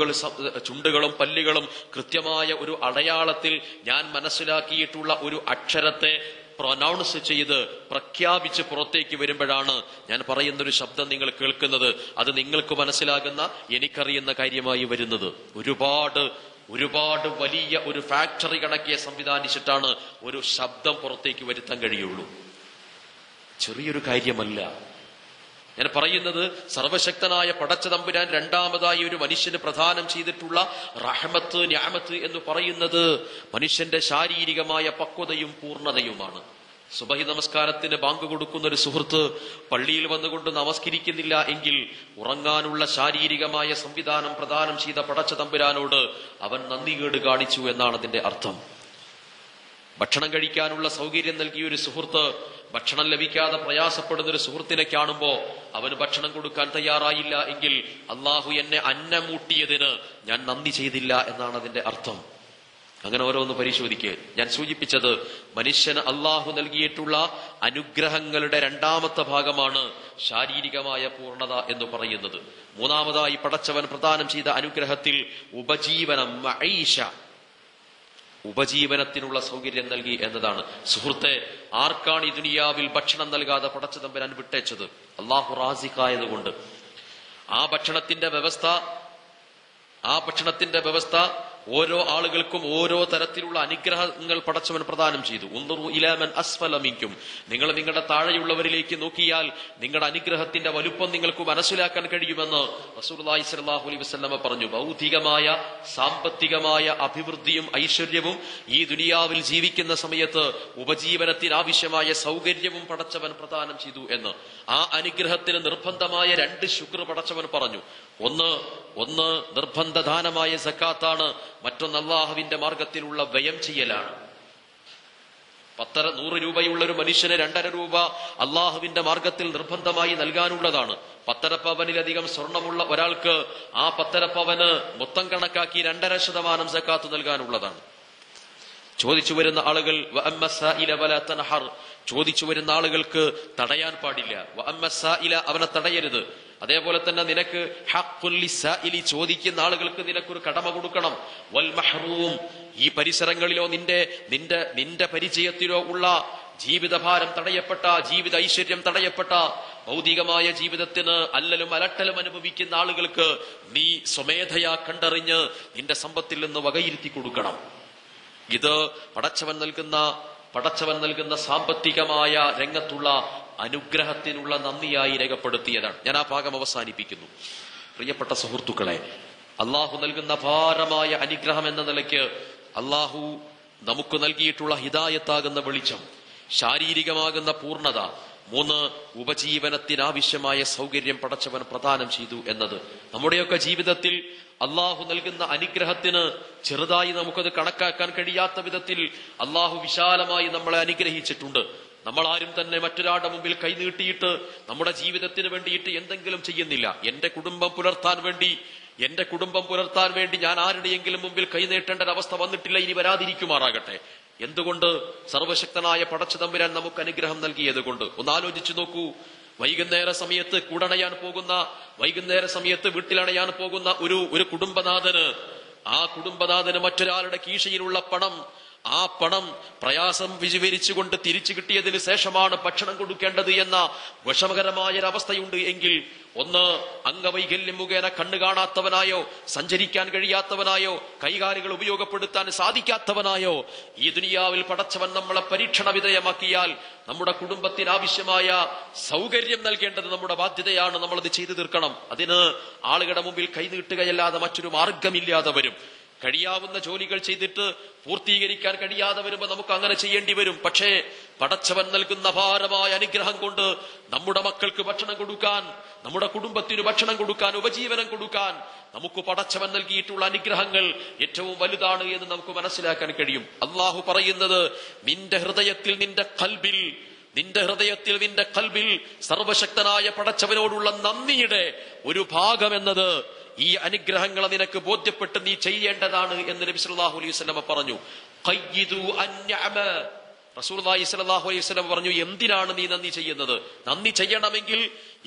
ചുണ്ടുകളും പല്ലുകളും കൃത്യമായ ഒരു അടയാളത്തിൽ ഞാൻ മനസ്സിലാക്കിയിട്ടുള്ള ഒരു അക്ഷരത്തെ പ്രൊനൗൺസ് ചെയ്ത് പ്രഖ്യാപിച്ച് പുറത്തേക്ക് വരുമ്പോഴാണ് ഞാൻ പറയുന്നൊരു ശബ്ദം നിങ്ങൾ കേൾക്കുന്നത്. അത് നിങ്ങൾക്ക് മനസ്സിലാകുന്ന, എനിക്കറിയുന്ന കാര്യമായി വരുന്നത്. ഒരുപാട് വലിയ ഒരു ഫാക്ടറി കണക്കെ സംവിധാനിച്ചിട്ടാണ് ഒരു ശബ്ദം പുറത്തേക്ക് വരുത്താൻ കഴിയുള്ളൂ. ചെറിയൊരു കാര്യമല്ല. ഞാൻ പറയുന്നത് സർവശക്തനായ പടച്ച തമ്പുരാൻ രണ്ടാമതായി ഒരു മനുഷ്യന് പ്രദാനം ചെയ്തിട്ടുള്ള റഹ്മത്ത്, നിഅമത്ത് എന്ന് പറയുന്നത് മനുഷ്യന്റെ ശാരീരികമായ പക്വതയും പൂർണ്ണതയുമാണ്. സുബഹി നമസ്കാരത്തിന് ബാങ്ക് കൊടുക്കുന്ന ഒരു സുഹൃത്ത് പള്ളിയിൽ വന്നുകൊണ്ട് നമസ്കരിക്കുന്നില്ല എങ്കിൽ ഉറങ്ങാനുള്ള ശാരീരികമായ സംവിധാനം പ്രദാനം ചെയ്ത പടച്ച തമ്പുരാനോട് അവൻ നന്ദികേട് കാണിച്ചു എന്നാണ് അതിന്റെ അർത്ഥം. ഭക്ഷണം കഴിക്കാനുള്ള സൗകര്യം നൽകിയ ഒരു സുഹൃത്ത് ഭക്ഷണം ലഭിക്കാതെ പ്രയാസപ്പെടുന്ന ഒരു സുഹൃത്തിനെ കാണുമ്പോ അവന് ഭക്ഷണം കൊടുക്കാൻ തയ്യാറായില്ല എങ്കിൽ അള്ളാഹു എന്നെ അന്നമൂട്ടിയതിന് ഞാൻ നന്ദി ചെയ്തില്ല എന്നാണ് അതിന്റെ അർത്ഥം. അങ്ങനെ ഓരോന്ന് പരിശോധിക്കുക. ഞാൻ സൂചിപ്പിച്ചത് മനുഷ്യന് അള്ളാഹു നൽകിയിട്ടുള്ള അനുഗ്രഹങ്ങളുടെ രണ്ടാമത്തെ ഭാഗമാണ് ശാരീരികമായ പൂർണ്ണത എന്ന് പറയുന്നത്. മൂന്നാമതായി പടച്ചവൻ പ്രദാനം ചെയ്ത അനുഗ്രഹത്തിൽ ഉപജീവനം, മഈഷ, ഉപജീവനത്തിനുള്ള സൗകര്യം നൽകി എന്നതാണ്. സുഹൃത്തെ, ആർക്കാണ് ഈ ദുനിയാവിൽ ഭക്ഷണം നൽകാതെ പടച്ച തമ്പുരാൻ വിട്ടേച്ചത്? അള്ളാഹു റാസിഖായതുകൊണ്ട്. ആ ഭക്ഷണത്തിന്റെ വ്യവസ്ഥ ഓരോ ആളുകൾക്കും ഓരോ തരത്തിലുള്ള അനുഗ്രഹങ്ങൾ പടച്ചവൻ പ്രദാനം ചെയ്തു. ഉൻദുറു ഇലാ മൻ അസ്ഫല മിൻകും, നിങ്ങൾ നിങ്ങളുടെ താഴെയുള്ളവരിലേക്ക് നോക്കിയാൽ നിങ്ങളുടെ അനുഗ്രഹത്തിന്റെ വലുപ്പം നിങ്ങൾക്ക് മനസ്സിലാക്കാൻ കഴിയുമെന്ന് റസൂലുള്ളാഹി സ്വല്ലല്ലാഹു അലൈഹി വസല്ലമ പറഞ്ഞു. ഭൗതികമായ സാമ്പത്തികമായ അഭിവൃദ്ധിയും ഐശ്വര്യവും ഈ ദുനിയാവിൽ ജീവിക്കുന്ന സമയത്ത് ഉപജീവനത്തിന് ആവശ്യമായ സൗകര്യവും പടച്ചവൻ പ്രദാനം ചെയ്തു എന്ന്. ആ അനുഗ്രഹത്തിന് നിർബന്ധമായ 2 ശുക്ർ പടച്ചവൻ പറഞ്ഞു. ഒന്ന് നിർബന്ധദാനമായ സക്കാത്താണ്, മറ്റൊന്ന് അല്ലാഹുവിന്റെ മാർഗത്തിലുള്ള വ്യയം ചെയ്യലാണ്. 100 രൂപയുള്ള ഒരു മനുഷ്യന് 2.5 രൂപ അള്ളാഹുവിന്റെ മാർഗത്തിൽ നിർബന്ധമായി നൽകാനുള്ളതാണ്. 1.5 പവനിലധികം സ്വർണമുള്ള ഒരാൾക്ക് ആ 1.5 പവന് മൊത്തം കണക്കാക്കി 2.5% സക്കാത്ത് നൽകാനുള്ളതാണ്. ചോദിച്ചു വരുന്ന ആളുകൾ ചോദിച്ചു വരുന്ന ആളുകൾക്ക് തടയാൻ പാടില്ല. അവനെ തടയരുത്. അതേപോലെ തന്നെ നിനക്ക് ഹഖ്ഖുൽ ലിസ്സാഇലി, ചോദിക്കുന്ന ആളുകൾക്ക് നിനക്കൊരു കടമ കൊടുക്കണം. വൽ മഹ്റൂം, ഈ പരിസരങ്ങളിലോ നിന്റെ പരിചയത്തിലോ ഉള്ള ജീവിതഭാരം തടയപ്പെട്ട, ജീവിത ഐശ്വര്യം തടയപ്പെട്ട, ഭൗതികമായ ജീവിതത്തിന് അല്ലലും അലട്ടലും അനുഭവിക്കുന്ന ആളുകൾക്ക് നീ സ്വമേധയാ കണ്ടറിഞ്ഞ് നിന്റെ സമ്പത്തിൽ നിന്ന് വകയിരുത്തി കൊടുക്കണം. ഇത് പടച്ചവൻ നൽകുന്ന സാമ്പത്തികമായ രംഗത്തുള്ള അനുഗ്രഹത്തിനുള്ള നന്ദിയായി രേഖപ്പെടുത്തിയതാണ്. ഞാൻ ആ ഭാഗം അവസാനിപ്പിക്കുന്നു. പ്രിയപ്പെട്ട സുഹൃത്തുക്കളെ, അള്ളാഹു നൽകുന്ന ഭാരമായ അനുഗ്രഹം എന്ന നിലയ്ക്ക് അള്ളാഹു നമുക്ക് നൽകിയിട്ടുള്ള ഹിദായത്താകുന്ന വെളിച്ചം, ശാരീരികമാകുന്ന പൂർണ്ണത, 3 ഉപജീവനത്തിനാവശ്യമായ സൗകര്യം പടച്ചവൻ പ്രദാനം ചെയ്തു എന്നത് നമ്മുടെയൊക്കെ ജീവിതത്തിൽ അള്ളാഹു നൽകുന്ന അനുഗ്രഹത്തിന് ചെറുതായി നമുക്കത് കണക്കാക്കാൻ കഴിയാത്ത വിധത്തിൽ അള്ളാഹു വിശാലമായി നമ്മളെ അനുഗ്രഹിച്ചിട്ടുണ്ട്. നമ്മൾ ആരും തന്നെ മറ്റൊരാളുടെ മുമ്പിൽ കൈനീട്ടിയിട്ട് നമ്മുടെ ജീവിതത്തിന് വേണ്ടിയിട്ട് എന്തെങ്കിലും ചെയ്യുന്നില്ല. എന്റെ കുടുംബം പുലർത്താൻ വേണ്ടി ഞാൻ ആരുടെയെങ്കിലും മുമ്പിൽ കൈനീട്ടേണ്ട ഒരവസ്ഥ വന്നിട്ടില്ല, ഇനി വരാതിരിക്കുമാറാകട്ടെ. എന്തുകൊണ്ട്? സർവശക്തനായ പടച്ചതമ്പുരാൻ നമുക്ക് അനുഗ്രഹം നൽകിയത് കൊണ്ട്. ഒന്നാലോചിച്ചു നോക്കൂ. വൈകുന്നേര സമയത്ത് വീട്ടിലണയാൻ പോകുന്ന ഒരു കുടുംബനാഥന് മറ്റൊരാളുടെ കീശയിലുള്ള ആ പണം പ്രയാസം വിവരിച്ചുകൊണ്ട് തിരിച്ചു കിട്ടിയതിന് ശേഷമാണ് ഭക്ഷണം കൊടുക്കേണ്ടത് എന്ന വിഷമകരമായൊരവസ്ഥയുണ്ട് എങ്കിൽ, ഒന്ന് അംഗവൈകല്യം മുഖേന കണ്ണു കാണാത്തവനായോ, സഞ്ചരിക്കാൻ കഴിയാത്തവനായോ, കൈകാലുകൾ ഉപയോഗപ്പെടുത്താൻ സാധിക്കാത്തവനായോ ഈ ദുനിയാവിൽ പടച്ചവൻ നമ്മളെ പരീക്ഷണ വിധേയമാക്കിയാൽ നമ്മുടെ കുടുംബത്തിന് ആവശ്യമായ സൗകര്യം നൽകേണ്ടത് നമ്മുടെ ബാധ്യതയാണ്. നമ്മളത് ചെയ്തു തീർക്കണം. അതിന് ആളുകളുടെ മുമ്പിൽ കൈനീട്ടുകയല്ലാതെ മറ്റൊരു മാർഗമില്ലാതെ വരും. കഴിയാവുന്ന ജോലികൾ ചെയ്തിട്ട് പൂർത്തീകരിക്കാൻ കഴിയാതെ വരുമ്പോൾ നമുക്ക് അങ്ങനെ ചെയ്യേണ്ടി വരും. പക്ഷേ പടച്ചവൻ നൽകുന്ന അപാരമായ അനുഗ്രഹം കൊണ്ട് നമ്മുടെ മക്കൾക്ക് ഭക്ഷണം കൊടുക്കാൻ, നമ്മുടെ കുടുംബത്തിന് ഭക്ഷണം കൊടുക്കാൻ, ഉപജീവനം കൊടുക്കാൻ നമുക്ക് പടച്ചവൻ നൽകിയിട്ടുള്ള അനുഗ്രഹങ്ങൾ ഏറ്റവും വലുതാണ് എന്ന് നമുക്ക് മനസ്സിലാക്കാൻ കഴിയും. അള്ളാഹു പറയുന്നത്, നിന്റെ ഹൃദയത്തിൽ നിന്റെ കൽബിൽ സർവശക്തനായ പടച്ചവനോടുള്ള നന്ദിയുടെ ഒരു ഭാഗം എന്നത് ഈ അനുഗ്രഹങ്ങളെ നിനക്ക് ബോധ്യപ്പെട്ട് നീ ചെയ്യേണ്ടതാണ് എന്ന് നബി സല്ലല്ലാഹു അലൈഹി വസല്ലം പറഞ്ഞു. ഖയ്യിദു അൻഅമ. റസൂലുള്ളാഹി സ്വല്ലല്ലാഹു അലൈഹി വസല്ലം പറഞ്ഞു, എന്തിനാണ് നീ നന്ദി ചെയ്യുന്നത്? നന്ദി ചെയ്യണമെങ്കിൽ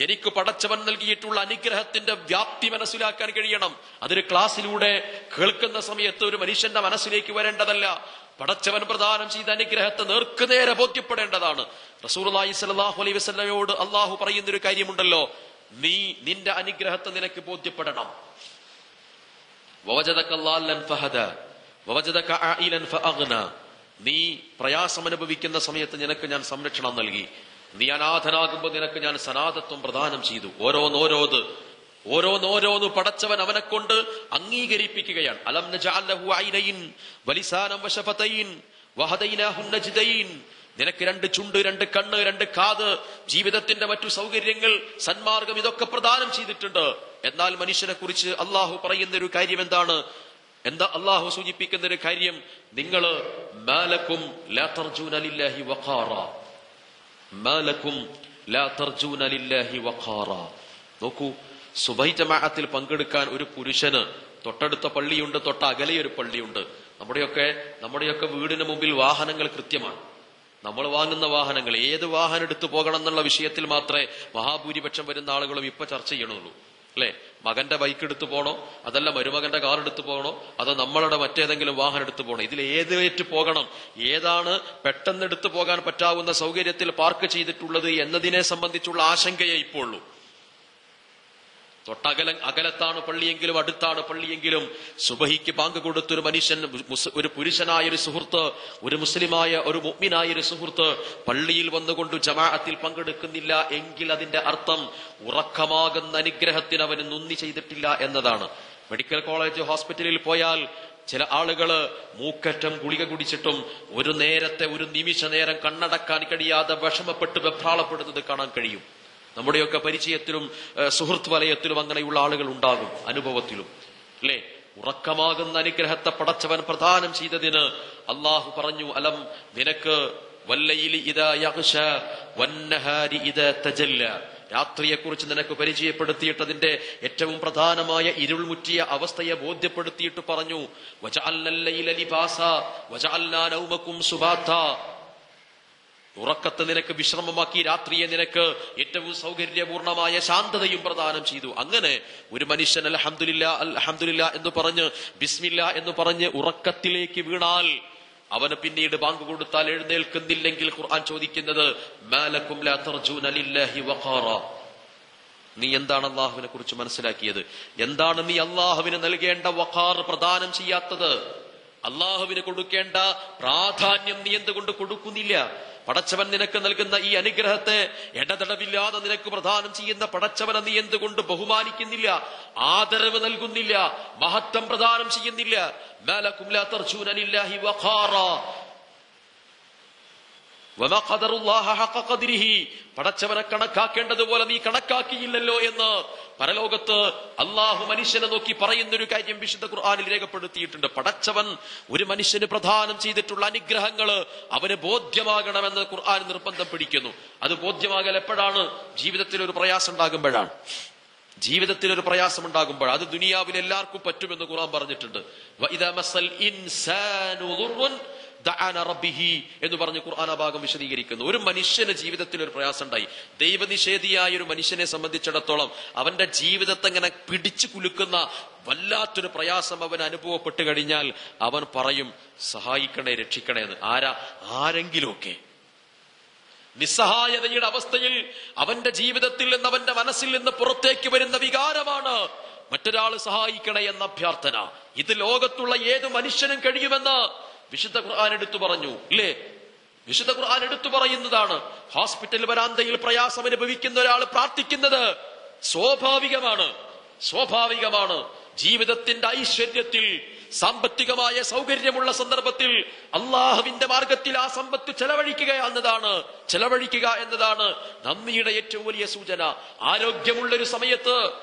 എനിക്ക് പടച്ചവൻ നൽകിയിട്ടുള്ള അനുഗ്രഹത്തിന്റെ വ്യാപ്തി മനസ്സിലാക്കാൻ കഴിയണം. അതൊരു ക്ലാസ്സിലൂടെ കേൾക്കുന്ന സമയത്ത് ഒരു മനുഷ്യന്റെ മനസ്സിലേക്ക് വരേണ്ടതല്ല. പടച്ചവൻ പ്രദാനം ചെയ്ത അനുഗ്രഹത്തെ നേർക്കുനേരെ ബോധ്യപ്പെടേണ്ടതാണ്. റസൂലുള്ളാഹി സ്വല്ലല്ലാഹു അലൈഹി വസല്ലമയോട് അള്ളാഹു പറയുന്നൊരു കാര്യമുണ്ടല്ലോ, നീ നിന്റെ അനുഗ്രഹത്തെ നിനക്ക് ബോധ്യപ്പെടണം. നീ പ്രയാസം അനുഭവിക്കുന്ന സമയത്ത് നിനക്ക് ഞാൻ സംരക്ഷണം നൽകി. നീ അനാഥനാകുമ്പോൾ നിനക്ക് ഞാൻ സനാതത്വം പ്രദാനം ചെയ്തു. ഓരോന്നോരോന്ന് പടച്ചവൻ അവനെ കൊണ്ട് അംഗീകരിപ്പിക്കുകയാണ്. അലം നജഅൽ ലഹു ഐനൈൻ വലിസാനം വശഫതൈൻ വഹദൈനാഹു നജ്ദൈൻ. നിനക്ക് 2 ചുണ്ട്, 2 കണ്ണ്, 2 കാത്, ജീവിതത്തിന്റെ മറ്റു സൗകര്യങ്ങൾ, സന്മാർഗം, ഇതൊക്കെ പ്രദാനം ചെയ്തിട്ടുണ്ട്. എന്നാൽ മനുഷ്യനെ കുറിച്ച് അള്ളാഹു പറയുന്ന ഒരു കാര്യം എന്താണ്? അള്ളാഹു സൂചിപ്പിക്കുന്ന ഒരു കാര്യം, നിങ്ങള് മാലക്കും ലാ തർജൂന ലില്ലാഹി വഖാറ. മാലക്കും ലാ തർജൂന ലില്ലാഹി വഖാറ. നോക്കൂ, സുബഹി ജമാഅത്തിൽ പങ്കെടുക്കാൻ ഒരു പുരുഷന് തൊട്ടടുത്ത പള്ളിയുണ്ട്, തൊട്ട അകലെ ഒരു പള്ളിയുണ്ട്. നമ്മുടെയൊക്കെ വീടിന് മുമ്പിൽ വാഹനങ്ങൾ കൃത്യമാണ്. നമ്മൾ വാങ്ങുന്ന വാഹനങ്ങൾ, ഏത് വാഹനം എടുത്തു പോകണം എന്നുള്ള വിഷയത്തിൽ മാത്രമേ മഹാഭൂരിപക്ഷം വരുന്ന ആളുകളും ഇപ്പൊ ചർച്ച ചെയ്യണുള്ളൂ, അല്ലെ? മകന്റെ ബൈക്ക് എടുത്തു പോകണോ, അതല്ല മരുമകന്റെ കാർ എടുത്തു പോകണോ, അതോ നമ്മളുടെ മറ്റേതെങ്കിലും വാഹനം എടുത്തു പോകണോ, ഇതിൽ ഏതേറ്റ് പോകണം, ഏതാണ് പെട്ടെന്ന് എടുത്തു പോകാൻ പറ്റാവുന്ന സൗകര്യത്തിൽ പാർക്ക് ചെയ്തിട്ടുള്ളത് എന്നതിനെ സംബന്ധിച്ചുള്ള ആശങ്കയെ ഇപ്പോൾ ഉള്ളൂ. അകലത്താണ് പള്ളിയെങ്കിലും അടുത്താണ് പള്ളിയെങ്കിലും സുബഹിക്ക് ബാങ്ക് കൊടുത്തൊരു മനുഷ്യൻ, ഒരു പുരുഷനായ ഒരു സുഹൃത്ത്, ഒരു മുസ്ലിമായ ഒരു മുഅ്മിനായ ഒരു സുഹൃത്ത് പള്ളിയിൽ വന്നുകൊണ്ട് ജമാഅത്തിൽ പങ്കെടുക്കുന്നില്ല എങ്കിൽ അതിന്റെ അർത്ഥം ഉറക്കമാകുന്ന അനുഗ്രഹത്തിന് അവന് നന്ദി ചെയ്തിട്ടില്ല എന്നതാണ്. മെഡിക്കൽ കോളേജ് ഹോസ്പിറ്റലിൽ പോയാൽ ചില ആളുകള് മൂക്കറ്റം ഗുളിക കുടിച്ചിട്ടും ഒരു നിമിഷ നേരം കണ്ണടക്കാൻ കഴിയാതെ വിഷമപ്പെട്ട് വെപ്രാളപ്പെടുന്നത് കാണാൻ കഴിയും. നമ്മുടെയൊക്കെ പരിചയത്തിലും സുഹൃത്ത് വലയത്തിലും അങ്ങനെയുള്ള ആളുകൾ ഉണ്ടാകും, അനുഭവത്തിലും, അല്ലെ? ഉറക്കമാകുന്ന അനുഗ്രഹത്തെ പടച്ചവൻ പ്രദാനം ചെയ്തതിന് അള്ളാഹു പറഞ്ഞു, അലം നിനക്ക് വല്ലൈലി ഇദാ യഗ്ശ വന്നഹാരി ഇദാ തജല്ല. രാത്രിയെക്കുറിച്ച് നിനക്ക് പരിചയപ്പെടുത്തിയിട്ട് അതിന്റെ ഏറ്റവും പ്രധാനമായ ഇരുൾമുറ്റിയ അവസ്ഥയെ ബോധ്യപ്പെടുത്തിയിട്ട് പറഞ്ഞു, വജഅൽനൽ ലൈല ലിബാസ വജഅൽനാ നൗമകും സുബാതാ. ഉറക്കത്തെ നിനക്ക് വിശ്രമമാക്കി, രാത്രിയെ നിനക്ക് ഏറ്റവും സൗകര്യപൂർണമായ ശാന്തതയും പ്രദാനം ചെയ്തു. അങ്ങനെ ഒരു മനുഷ്യൻ അൽഹംദുലില്ലാ അൽഹംദുലില്ലാ എന്ന് പറഞ്ഞ്, ബിസ്മില്ലാ എന്ന് പറഞ്ഞ് ഉറക്കത്തിലേക്ക് വീണാൽ അവന് പിന്നീട് ബാങ്ക് കൊടുത്താൽ എഴുന്നേൽക്കുന്നില്ലെങ്കിൽ ഖുർആൻ ചോദിക്കുന്നത് മാലക്കും ലാ തർജൂന ലില്ലാഹി വഖാറ, നീ എന്താണ് അള്ളാഹുവിനെ കുറിച്ച് മനസ്സിലാക്കിയത്? എന്താണ് നീ അള്ളാഹുവിന് നൽകേണ്ട വഖാർ പ്രദാനം ചെയ്യാത്തത്? അള്ളാഹുവിന് കൊടുക്കേണ്ട പ്രാധാന്യം നീ എന്തുകൊണ്ട് കൊടുക്കുന്നില്ല? പടച്ചവൻ നിനക്ക് നൽകുന്ന ഈ അനുഗ്രഹത്തെ ഇടതടവില്ലാതെ നിനക്ക് പ്രദാനം ചെയ്യുന്ന പടച്ചവനെ നീ എന്തുകൊണ്ട് ബഹുമാനിക്കുന്നില്ല, ആദരവ് നൽകുന്നില്ല, മഹത്വം പ്രദാനം ചെയ്യുന്നില്ല? മാലക്കും ലാ തർജൂന ലില്ലാഹി വഖാറ വമാ ഖദറുല്ലാഹ ഹഖ ഖദ്രിഹി, പടച്ചവനെ കണക്കാക്കേണ്ടതുപോലെ നീ കണക്കാക്കിയില്ലല്ലോ എന്ന് പരലോകത്ത് അള്ളാഹു മനുഷ്യനെ നോക്കി പറയുന്നൊരു കാര്യം വിശുദ്ധ ഖുർആനിൽ രേഖപ്പെടുത്തിയിട്ടുണ്ട്. പടച്ചവൻ ഒരു മനുഷ്യന് പ്രദാനം ചെയ്തിട്ടുള്ള അനുഗ്രഹങ്ങള് അവന് ബോധ്യമാകണമെന്ന് ഖുർആൻ നിർബന്ധം പിടിക്കുന്നു. അത് ബോധ്യമാകൽ എപ്പോഴാണ്? ജീവിതത്തിൽ ഒരു പ്രയാസം ഉണ്ടാകുമ്പോഴാണ്. ജീവിതത്തിൽ ഒരു പ്രയാസം ഉണ്ടാകുമ്പോൾ അത് ദുനിയാവിൽ എല്ലാവർക്കും പറ്റുമെന്ന് ഖുർആൻ പറഞ്ഞിട്ടുണ്ട്. വഇദാ മസ്സൽ ഇൻസാനു ദുർറുൻ ദഅന റബ്ബിഹി എന്ന് പറഞ്ഞ് ഖുർആൻ ആ ഭാഗം വിശദീകരിക്കുന്നു. ഒരു മനുഷ്യന് ജീവിതത്തിൽ ഒരു പ്രയാസം ഉണ്ടായി, ദൈവനിഷേധിയായ ഒരു മനുഷ്യനെ സംബന്ധിച്ചിടത്തോളം അവന്റെ ജീവിതത്തെ ഇങ്ങനെ പിടിച്ചു കുലുക്കുന്ന വല്ലാത്തൊരു പ്രയാസം അവൻ അനുഭവപ്പെട്ട് കഴിഞ്ഞാൽ അവൻ പറയും സഹായിക്കണേ, രക്ഷിക്കണേ എന്ന്. ആരെങ്കിലുമൊക്കെ നിസ്സഹായതയുടെ അവസ്ഥയിൽ അവന്റെ ജീവിതത്തിൽ നിന്ന് അവന്റെ മനസ്സിൽ നിന്ന് പുറത്തേക്ക് വരുന്ന വികാരമാണ് മറ്റൊരാൾ സഹായിക്കണേ എന്ന അഭ്യർത്ഥന. ഇത് ലോകത്തുള്ള ഏത് മനുഷ്യനും കഴിയുമെന്ന് വിശുദ്ധ ഖുർആൻ എടുത്തു പറഞ്ഞു, ഇല്ലേ? വിശുദ്ധ ഖുർആൻ എടുത്തു പറയുന്നതാണ്. ഹോസ്പിറ്റൽ വരാന്തയിൽ പ്രയാസം അനുഭവിക്കുന്ന ഒരാൾ പ്രാർത്ഥിക്കുന്നത് സ്വാഭാവികമാണ്. ജീവിതത്തിന്റെ ഐശ്വര്യത്തിൽ സാമ്പത്തികമായ സൗകര്യമുള്ള സന്ദർഭത്തിൽ അള്ളാഹുവിന്റെ മാർഗത്തിൽ ആ സമ്പത്ത് ചെലവഴിക്കുക എന്നതാണ് നന്ദിയുടെ ഏറ്റവും വലിയ സൂചന. ആരോഗ്യമുള്ളൊരു സമയത്ത്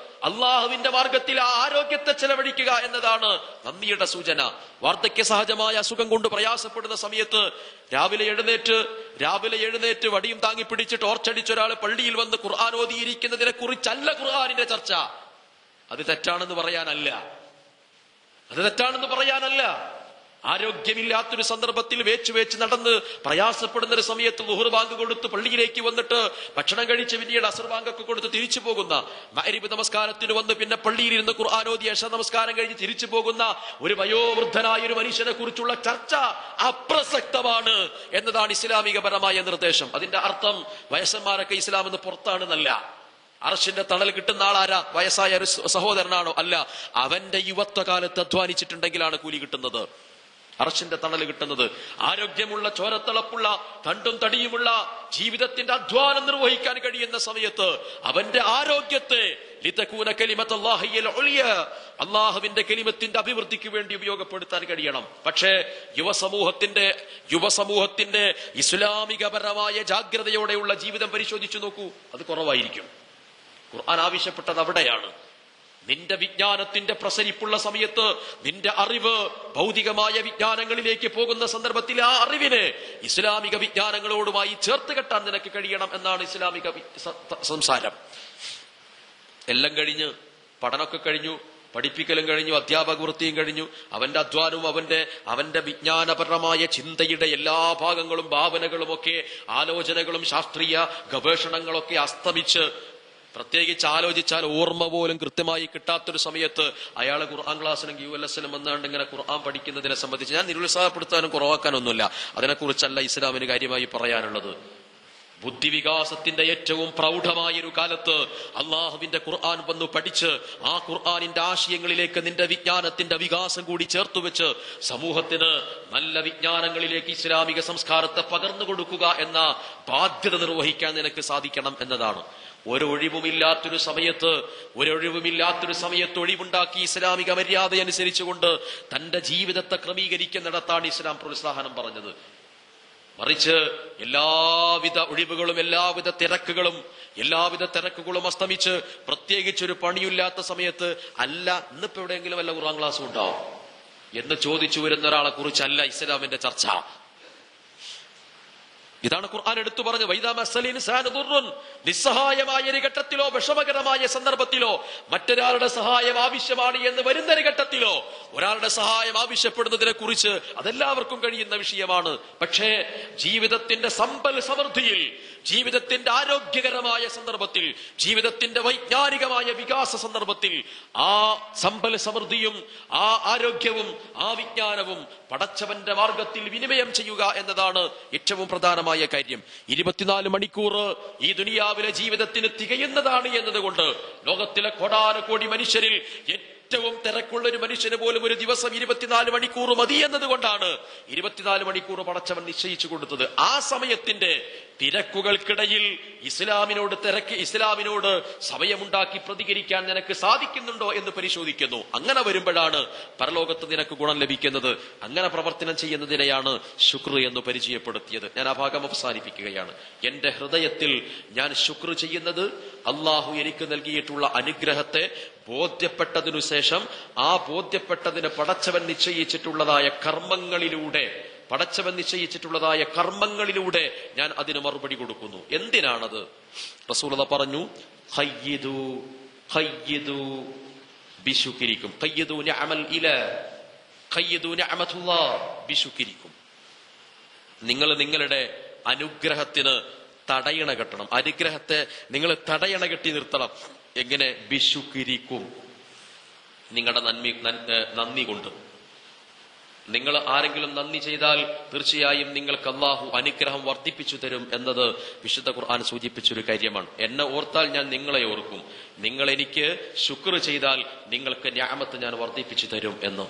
അള്ളാഹുവിന്റെ മാർഗത്തിൽ ആ ആരോഗ്യത്തെ ചെലവഴിക്കുക എന്നതാണ് നന്ദിയുടെ സൂചന. വാർദ്ധക്യ സഹജമായ അസുഖം കൊണ്ട് പ്രയാസപ്പെടുന്ന സമയത്ത് രാവിലെ എഴുന്നേറ്റ് വടിയും താങ്ങി പിടിച്ച് ടോർച്ചടിച്ച ഒരാൾ പള്ളിയിൽ വന്ന് ഖുർആൻ ഓതിയിരിക്കുന്നതിനെ കുറിച്ചല്ല ഖുർആനിന്റെ ചർച്ച. അത് തെറ്റാണെന്ന് പറയാനല്ല. ആരോഗ്യമില്ലാത്തൊരു സന്ദർഭത്തിൽ വേച്ച് നടന്ന് പ്രയാസപ്പെടുന്ന ഒരു സമയത്ത് ളുഹർ ബാങ്ക് കൊടുത്ത് പള്ളിയിലേക്ക് വന്നിട്ട് ഭക്ഷണം കഴിച്ച് പിന്നീട് അസർ ബാങ്കൊക്കെ കൊടുത്ത് തിരിച്ചു പോകുന്ന, മഗ്‌രിബ് നമസ്കാരത്തിന് വന്ന് പിന്നെ പള്ളിയിൽ ഇരുന്ന് ഖുർആൻ ഓതി ഇശാ നമസ്കാരം കഴിഞ്ഞ് തിരിച്ചു പോകുന്ന ഒരു വയോവൃദ്ധനായ ഒരു മനുഷ്യനെ കുറിച്ചുള്ള ചർച്ച അപ്രസക്തമാണ് എന്നതാണ് ഇസ്ലാമികപരമായ നിർദ്ദേശം. അതിന്റെ അർത്ഥം വയസ്സന്മാരൊക്കെ ഇസ്ലാം എന്ന് പുറത്താണെന്നല്ല. അർശിന്റെ തണൽ കിട്ടുന്ന ആളാരാ? വയസ്സായ ഒരു സഹോദരനാണോ? അല്ല, അവന്റെ യുവത്വകാലത്ത് അധ്വാനിച്ചിട്ടുണ്ടെങ്കിലാണ് കൂലി കിട്ടുന്നത്, അർശിന്റെ തണൽ കിട്ടുന്നത്. ആരോഗ്യമുള്ള, ചോരത്തിളപ്പുള്ള, തണ്ടും തടിയുമുള്ള ജീവിതത്തിന്റെ അധ്വാനം നിർവഹിക്കാൻ കഴിയുന്ന സമയത്ത് അവന്റെ ആരോഗ്യത്തെ ലിതകൂന കലിമത്തുല്ലാഹിൽ ഉലിയ, അള്ളാഹുവിന്റെ കലിമത്തിന്റെ അഭിവൃദ്ധിക്ക് വേണ്ടി ഉപയോഗപ്പെടുത്താൻ കഴിയണം. പക്ഷേ യുവസമൂഹത്തിന്റെ ഇസ്ലാമികപരമായ ജാഗ്രതയോടെയുള്ള ജീവിതം പരിശോധിച്ചു നോക്കൂ, അത് കുറവായിരിക്കും. ഖുർആൻ ആവശ്യപ്പെട്ടത് അവിടെയാണ്. നിന്റെ വിജ്ഞാനത്തിന്റെ പ്രസരിപ്പുള്ള സമയത്ത് നിന്റെ അറിവ് ഭൗതികമായ വിജ്ഞാനങ്ങളിലേക്ക് പോകുന്ന സന്ദർഭത്തിൽ ആ അറിവിനെ ഇസ്ലാമിക വിജ്ഞാനങ്ങളോടുമായി ചേർത്ത് കെട്ടാൻ നിനക്ക് കഴിയണം എന്നാണ് ഇസ്ലാമിക സംസാരം. എല്ലാം കഴിഞ്ഞ്, പഠനമൊക്കെ കഴിഞ്ഞു, പഠിപ്പിക്കലും കഴിഞ്ഞു, അധ്യാപക വൃത്തിയും കഴിഞ്ഞു, അവന്റെ അധ്വാനവും അവന്റെ വിജ്ഞാനപരമായ ചിന്തയുടെ എല്ലാ ഭാഗങ്ങളും ഭാവനകളും ഒക്കെ ആലോചനകളും ശാസ്ത്രീയ ഗവേഷണങ്ങളൊക്കെ അസ്തമിച്ച്, പ്രത്യേകിച്ച് ആലോചിച്ചാൽ ഓർമ്മ പോലും കൃത്യമായി കിട്ടാത്തൊരു സമയത്ത് അയാൾ ഖുർആൻ ക്ലാസ്സിനും QLS-നും വന്നാണ്ട് ഇങ്ങനെ ഖുർആൻ പഠിക്കുന്നതിനെ സംബന്ധിച്ച് ഞാൻ നിരുത്സാഹപ്പെടുത്താനും കുറവാക്കാനൊന്നുമില്ല. അതിനെക്കുറിച്ചല്ല ഇസ്ലാമിന് കാര്യമായി പറയാനുള്ളത്. ബുദ്ധിവികാസത്തിന്റെ ഏറ്റവും പ്രൗഢമായൊരു കാലത്ത് അള്ളാഹുവിന്റെ ഖുർആൻ വന്നു പഠിച്ച് ആ ഖുർആനിന്റെ ആശയങ്ങളിലേക്ക് നിന്റെ വിജ്ഞാനത്തിന്റെ വികാസം കൂടി ചേർത്തുവെച്ച് സമൂഹത്തിന് നല്ല വിജ്ഞാനങ്ങളിലേക്ക് ഇസ്ലാമിക സംസ്കാരത്തെ പകർന്നു കൊടുക്കുക എന്ന ബാധ്യത നിർവഹിക്കാൻ നിനക്ക് സാധിക്കണം എന്നതാണ്. ഒരൊഴിവുമില്ലാത്തൊരു സമയത്ത് ഒഴിവുണ്ടാക്കി ഇസ്ലാമിക മര്യാദ അനുസരിച്ചുകൊണ്ട് തന്റെ ജീവിതത്തെ ക്രമീകരിക്കുന്നിടത്താണ് ഇസ്ലാം പ്രോത്സാഹനം പറഞ്ഞത്. മറിച്ച് എല്ലാവിധ ഒഴിവുകളും എല്ലാവിധ തിരക്കുകളും അസ്തമിച്ച് പ്രത്യേകിച്ചൊരു പണിയില്ലാത്ത സമയത്ത് അല്ല ഇന്നിപ്പോ എവിടെയെങ്കിലും വല്ല ഖുർആൻ ക്ലാസ്സും ഉണ്ടാവും എന്ന് ചോദിച്ചു വരുന്ന ഒരാളെ കുറിച്ചല്ല ഇസ്ലാമിന്റെ ചർച്ച. ഇതാണ് ഖുർആൻ എടുത്തു പറഞ്ഞത്. വൈദാ മസ്സൽ ഇൻസാന ദുർറുൻ, നിസ്സഹായമായ ഒരു ഘട്ടത്തിലോ വിഷമകരമായ സന്ദർഭത്തിലോ മറ്റൊരാളുടെ സഹായം ആവശ്യമാണ് എന്ന് വരുന്ന ഒരു ഘട്ടത്തിലോ ഒരാളുടെ സഹായം ആവശ്യപ്പെടുന്നതിനെ കുറിച്ച് അതെല്ലാവർക്കും കഴിയുന്ന വിഷയമാണ്. പക്ഷേ ജീവിതത്തിന്റെ സമ്പൽ സമൃദ്ധിയിൽ, ജീവിതത്തിന്റെ ആരോഗ്യകരമായ സന്ദർഭത്തിൽ, ജീവിതത്തിന്റെ വൈജ്ഞാനികമായ വികാസ സന്ദർഭത്തിൽ ആ സമ്പൽ സമൃദ്ധിയും ആ ആരോഗ്യവും ആ വിജ്ഞാനവും പടച്ചവന്റെ മാർഗത്തിൽ വിനിമയം ചെയ്യുക എന്നതാണ് ഏറ്റവും പ്രധാനമായ കാര്യം. 24 മണിക്കൂർ ഈ ദുനിയാവിലെ ജീവിതത്തിന് തികയുന്നതാണ് എന്നതുകൊണ്ട് ലോകത്തിലെ കോടാനുകോടി മനുഷ്യരിൽ ഏറ്റവും തിരക്കുള്ള ഒരു മനുഷ്യന് പോലും ഒരു ദിവസം 24 മണിക്കൂർ മതി എന്നതുകൊണ്ടാണ് 24 മണിക്കൂർ പടച്ചവൻ നിശ്ചയിച്ചു കൊടുത്തത്. ആ സമയത്തിന്റെ തിരക്കുകൾക്കിടയിൽ ഇസ്ലാമിനോട് സമയമുണ്ടാക്കി പ്രതികരിക്കാൻ നിനക്ക് സാധിക്കുന്നുണ്ടോ എന്ന് പരിശോധിക്കുന്നു. അങ്ങനെ വരുമ്പോഴാണ് പരലോകത്ത് നിനക്ക് ഗുണം ലഭിക്കുന്നത്. അങ്ങനെ പ്രവർത്തനം ചെയ്യുന്നതിനെയാണ് ശുക്ർ എന്ന് പരിചയപ്പെടുത്തിയത്. ഞാൻ ആ ഭാഗം അവസാനിപ്പിക്കുകയാണ്. എന്റെ ഹൃദയത്തിൽ ഞാൻ ശുക്ർ ചെയ്യുന്നത് അള്ളാഹു എനിക്ക് നൽകിയിട്ടുള്ള അനുഗ്രഹത്തെ ബോധ്യപ്പെട്ടതിനു ശേഷം ആ ബോധ്യപ്പെട്ടതിന് പടച്ചവൻ നിശ്ചയിച്ചിട്ടുള്ളതായ കർമ്മങ്ങളിലൂടെ ഞാൻ അതിന് മറുപടി കൊടുക്കുന്നു. എന്തിനാണത്? റസൂലുള്ളാഹി പറഞ്ഞു, ഖയ്യിദു ബിശുക്രിക്കും, ഖയ്യിദു നിഅമത്തുല്ലാഹ് ബിശുക്രിക്കും. നിങ്ങൾ നിങ്ങളുടെ അനുഗ്രഹത്തിന് തടയണ കെട്ടണം. അനുഗ്രഹത്തെ നിങ്ങൾ തടയണ കെട്ടി നിർത്തണം. എങ്ങനെ? ബിശുക്രിക്കും, നിങ്ങളുടെ നന്ദി കൊണ്ട്. നിങ്ങൾ ആരെങ്കിലും നന്ദി ചെയ്താൽ തീർച്ചയായും നിങ്ങൾക്ക് അല്ലാഹു അനുഗ്രഹം വർദ്ധിപ്പിച്ചു തരും എന്നത് വിശുദ്ധ ഖുർആൻ സൂചിപ്പിച്ചൊരു കാര്യമാണ്. എന്നെ ഓർത്താൽ ഞാൻ നിങ്ങളെ ഓർക്കും, നിങ്ങൾ എനിക്ക് ശുക്ർ ചെയ്താൽ നിങ്ങൾക്ക് നിഅമത്ത് ഞാൻ വർദ്ധിപ്പിച്ചു തരും എന്ന്.